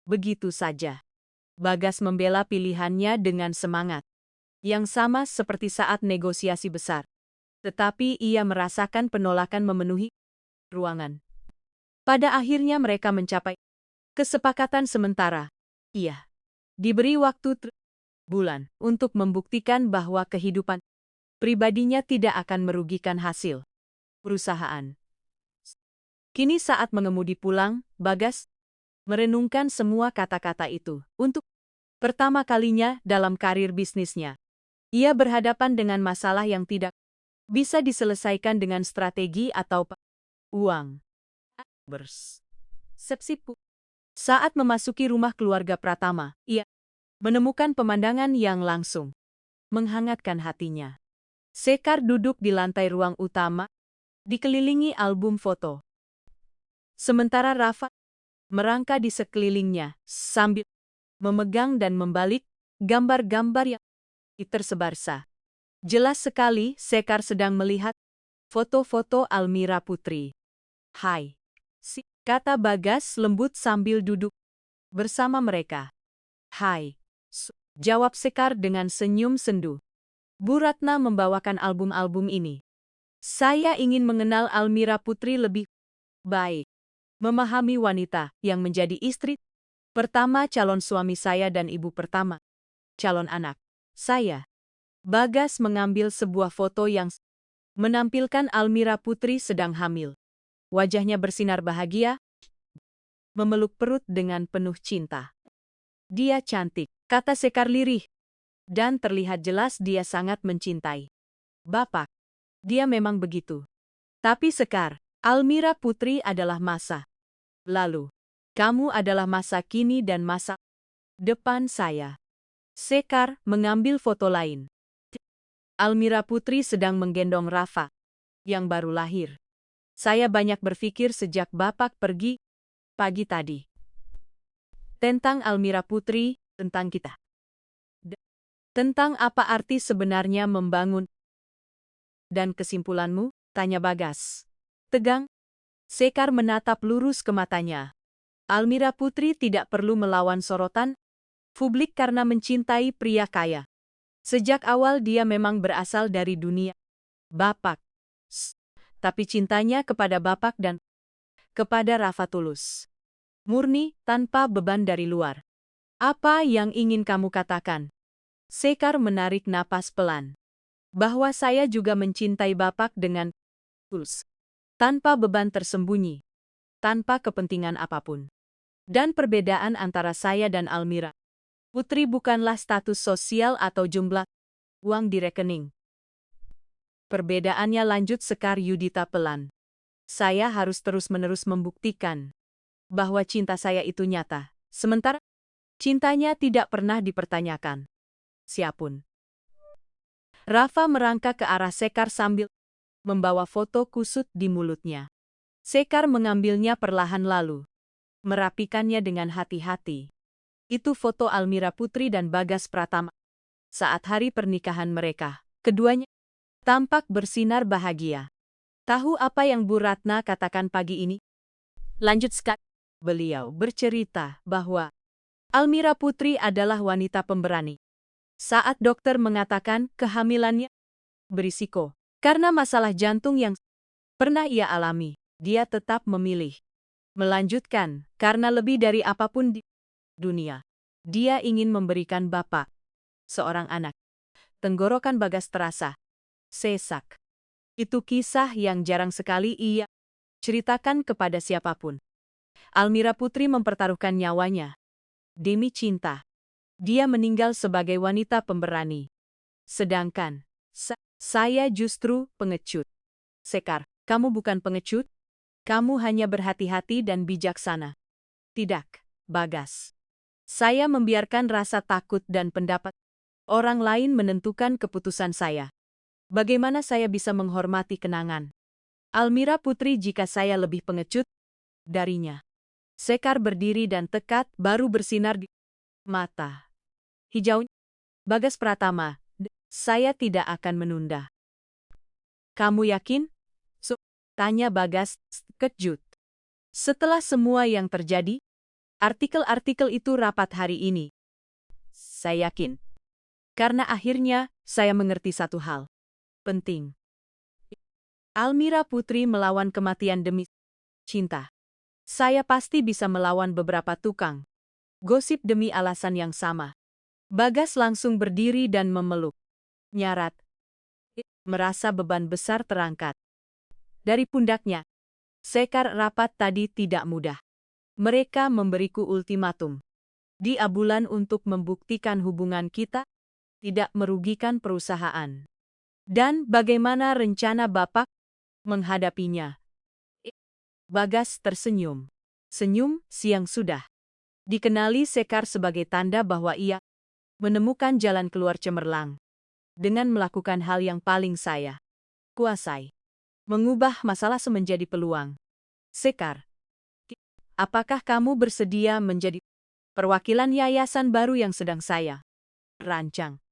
Begitu saja. Bagas membela pilihannya dengan semangat yang sama seperti saat negosiasi besar. Tetapi ia merasakan penolakan memenuhi ruangan. Pada akhirnya mereka mencapai kesepakatan sementara. Ia diberi waktu bulan untuk membuktikan bahwa kehidupan pribadinya tidak akan merugikan hasil perusahaan. Kini saat mengemudi pulang, Bagas merenungkan semua kata-kata itu. Untuk pertama kalinya dalam karir bisnisnya, ia berhadapan dengan masalah yang tidak bisa diselesaikan dengan strategi atau uang. Saat memasuki rumah keluarga Pratama, ia menemukan pemandangan yang langsung menghangatkan hatinya. Sekar duduk di lantai ruang utama, dikelilingi album foto. Sementara Rafa merangka di sekelilingnya sambil memegang dan membalik gambar-gambar yang tersebar. Jelas sekali Sekar sedang melihat foto-foto Almira Putri. Hai, kata Bagas lembut sambil duduk bersama mereka. Hai, jawab Sekar dengan senyum sendu. Bu Ratna membawakan album-album ini. Saya ingin mengenal Almira Putri lebih baik. Memahami wanita yang menjadi istri pertama calon suami saya dan ibu pertama calon anak saya. Bagas mengambil sebuah foto yang menampilkan Almira Putri sedang hamil. Wajahnya bersinar bahagia, memeluk perut dengan penuh cinta. Dia cantik, kata Sekar lirih, dan terlihat jelas dia sangat mencintai Bapak. Dia memang begitu. Tapi Sekar, Almira Putri adalah masa lalu. Kamu adalah masa kini dan masa depan saya. Sekar mengambil foto lain. Almira Putri sedang menggendong Rafa, yang baru lahir. Saya banyak berpikir sejak Bapak pergi pagi tadi. Tentang Almira Putri, tentang kita. Tentang apa arti sebenarnya membangun. Dan kesimpulanmu? Tanya Bagas. Tegang. Sekar menatap lurus ke matanya. Almira Putri tidak perlu melawan sorotan publik karena mencintai pria kaya. Sejak awal dia memang berasal dari dunia Bapak. Tapi cintanya kepada Bapak dan kepada Rafa tulus. Murni, tanpa beban dari luar. Apa yang ingin kamu katakan? Sekar menarik napas pelan. Bahwa saya juga mencintai Bapak dengan tulus. Tanpa beban tersembunyi. Tanpa kepentingan apapun. Dan perbedaan antara saya dan Almira Putri bukanlah status sosial atau jumlah uang di rekening. Perbedaannya, lanjut Sekar Yudita pelan. Saya harus terus-menerus membuktikan bahwa cinta saya itu nyata. Sementara cintanya tidak pernah dipertanyakan. Siapun. Rafa merangkak ke arah Sekar sambil membawa foto kusut di mulutnya. Sekar mengambilnya perlahan lalu merapikannya dengan hati-hati. Itu foto Almira Putri dan Bagas Pratama saat hari pernikahan mereka. Keduanya tampak bersinar bahagia. Tahu apa yang Bu Ratna katakan pagi ini? Lanjut sekali. Beliau bercerita bahwa Almira Putri adalah wanita pemberani. Saat dokter mengatakan kehamilannya berisiko karena masalah jantung yang pernah ia alami, dia tetap memilih melanjutkan karena lebih dari apapun di dunia. Dia ingin memberikan bapak seorang anak. Tenggorokan Bagas terasa sesak. Itu kisah yang jarang sekali ia ceritakan kepada siapapun. Almira Putri mempertaruhkan nyawanya demi cinta. Dia meninggal sebagai wanita pemberani. Sedangkan saya justru pengecut. Sekar, kamu bukan pengecut? Kamu hanya berhati-hati dan bijaksana. Tidak, Bagas. Saya membiarkan rasa takut dan pendapat orang lain menentukan keputusan saya. Bagaimana saya bisa menghormati kenangan Almira Putri jika saya lebih pengecut darinya? Sekar berdiri dan tekad baru bersinar di mata hijau Bagas Pratama. Saya tidak akan menunda. Kamu yakin? Tanya Bagas, kejut. Setelah semua yang terjadi, artikel-artikel itu rapat hari ini. Saya yakin. Karena akhirnya, saya mengerti satu hal penting. Almira Putri melawan kematian demi cinta. Saya pasti bisa melawan beberapa tukang gosip demi alasan yang sama. Bagas langsung berdiri dan memeluk. Nyarat. Merasa beban besar terangkat dari pundaknya. Sekar rapat tadi tidak mudah. Mereka memberiku ultimatum. Di bulan untuk membuktikan hubungan kita tidak merugikan perusahaan. Dan bagaimana rencana Bapak menghadapinya? Bagas tersenyum. Senyum siang sudah dikenali Sekar sebagai tanda bahwa ia menemukan jalan keluar cemerlang dengan melakukan hal yang paling saya kuasai. Mengubah masalah menjadi peluang. Sekar, apakah kamu bersedia menjadi perwakilan yayasan baru yang sedang saya rancang?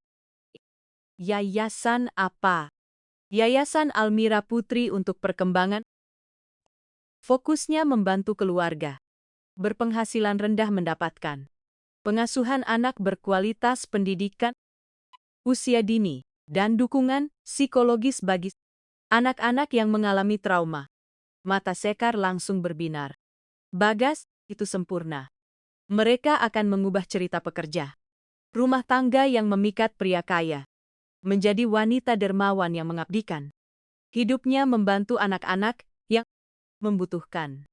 Yayasan apa? Yayasan Almira Putri untuk perkembangan. Fokusnya membantu keluarga berpenghasilan rendah mendapatkan pengasuhan anak berkualitas, pendidikan usia dini, dan dukungan psikologis bagi anak-anak yang mengalami trauma. Mata Sekar langsung berbinar. Bagas, itu sempurna. Mereka akan mengubah cerita pekerja rumah tangga yang memikat pria kaya menjadi wanita dermawan yang mengabdikan hidupnya membantu anak-anak yang membutuhkan.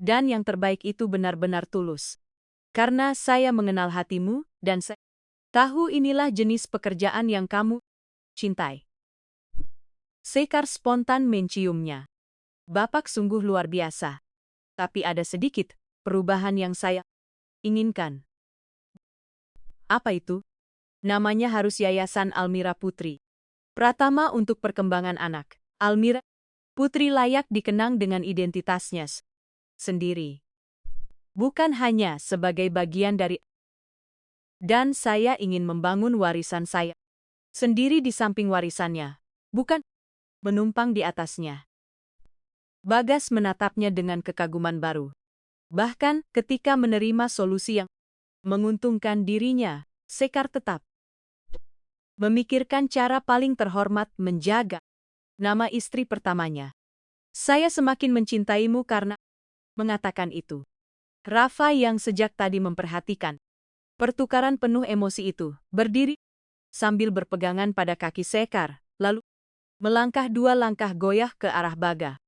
Dan yang terbaik itu benar-benar tulus. Karena saya mengenal hatimu, dan saya tahu inilah jenis pekerjaan yang kamu cintai. Sekar spontan menciumnya. Bapak sungguh luar biasa. Tapi ada sedikit perubahan yang saya inginkan. Apa itu? Namanya harus Yayasan Almira Putri Pratama untuk perkembangan anak. Almira Putri layak dikenang dengan identitasnya sendiri. Bukan hanya sebagai bagian dari. Dan saya ingin membangun warisan saya sendiri di samping warisannya, bukan menumpang di atasnya. Bagas menatapnya dengan kekaguman baru. Bahkan ketika menerima solusi yang menguntungkan dirinya, Sekar tetap memikirkan cara paling terhormat menjaga nama istri pertamanya. Saya semakin mencintaimu karena mengatakan itu. Rafa yang sejak tadi memperhatikan pertukaran penuh emosi itu, berdiri sambil berpegangan pada kaki Sekar, lalu melangkah 2 langkah goyah ke arah Baga.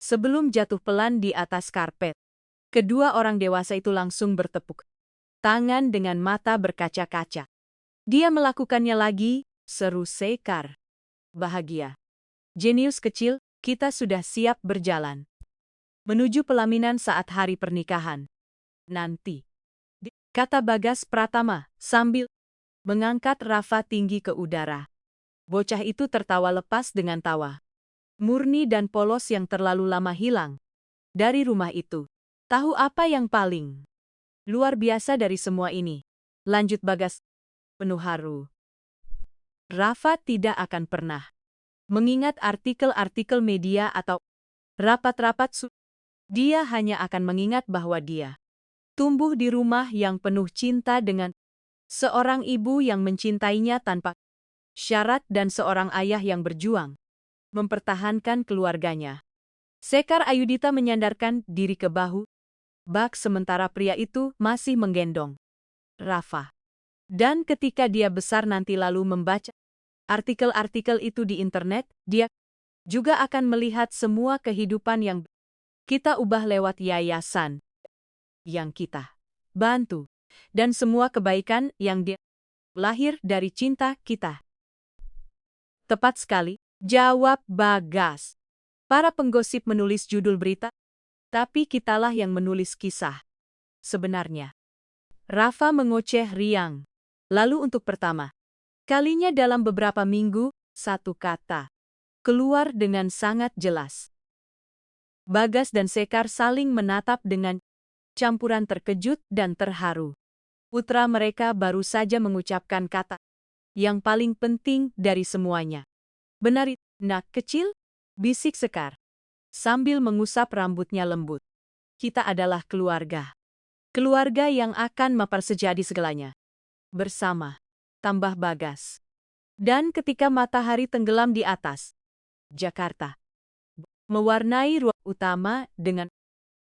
Sebelum jatuh pelan di atas karpet, kedua orang dewasa itu langsung bertepuk tangan dengan mata berkaca-kaca. Dia melakukannya lagi, seru Sekar. Bahagia. Jenius kecil, kita sudah siap berjalan menuju pelaminan saat hari pernikahan nanti, kata Bagas Pratama sambil mengangkat Rafa tinggi ke udara. Bocah itu tertawa lepas dengan tawa murni dan polos yang terlalu lama hilang dari rumah itu. Tahu apa yang paling luar biasa dari semua ini? Lanjut Bagas penuh haru. Rafa tidak akan pernah Mengingat artikel-artikel media atau rapat-rapat dia hanya akan mengingat bahwa dia tumbuh di rumah yang penuh cinta dengan seorang ibu yang mencintainya tanpa syarat dan seorang ayah yang berjuang mempertahankan keluarganya. Sekar Ayudhita menyandarkan diri ke bahu bak sementara pria itu masih menggendong Rafa. Dan ketika dia besar nanti lalu membaca artikel-artikel itu di internet, dia juga akan melihat semua kehidupan yang kita ubah lewat yayasan yang kita bantu, dan semua kebaikan yang dia lahir dari cinta kita. Tepat sekali, jawab Bagas. Para penggosip menulis judul berita, tapi kitalah yang menulis kisah. Sebenarnya, Rafa mengoceh riang. Lalu untuk pertama kalinya dalam beberapa minggu, satu kata keluar dengan sangat jelas. Bagas dan Sekar saling menatap dengan campuran terkejut dan terharu. Putra mereka baru saja mengucapkan kata yang paling penting dari semuanya. Benar, nak kecil? Bisik Sekar sambil mengusap rambutnya lembut. Kita adalah keluarga. Keluarga yang akan mempersejadi segalanya. Bersama, tambah Bagas. Dan ketika matahari tenggelam di atas Jakarta, mewarnai ruang utama dengan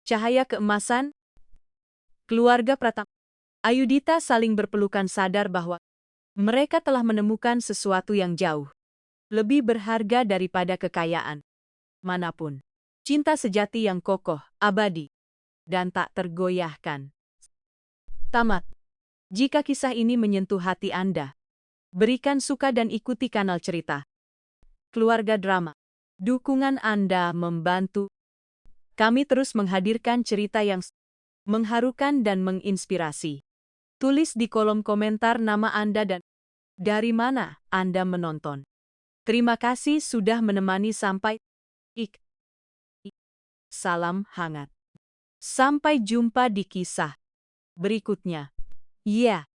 cahaya keemasan, keluarga Pratama Ayudhita saling berpelukan sadar bahwa mereka telah menemukan sesuatu yang jauh lebih berharga daripada kekayaan manapun. Cinta sejati yang kokoh, abadi, dan tak tergoyahkan. Tamat. Jika kisah ini menyentuh hati Anda, berikan suka dan ikuti kanal cerita Keluarga Drama. Dukungan Anda membantu kami terus menghadirkan cerita yang mengharukan dan menginspirasi. Tulis di kolom komentar nama Anda dan dari mana Anda menonton. Terima kasih sudah menemani sampai salam hangat. Sampai jumpa di kisah berikutnya. Yeah.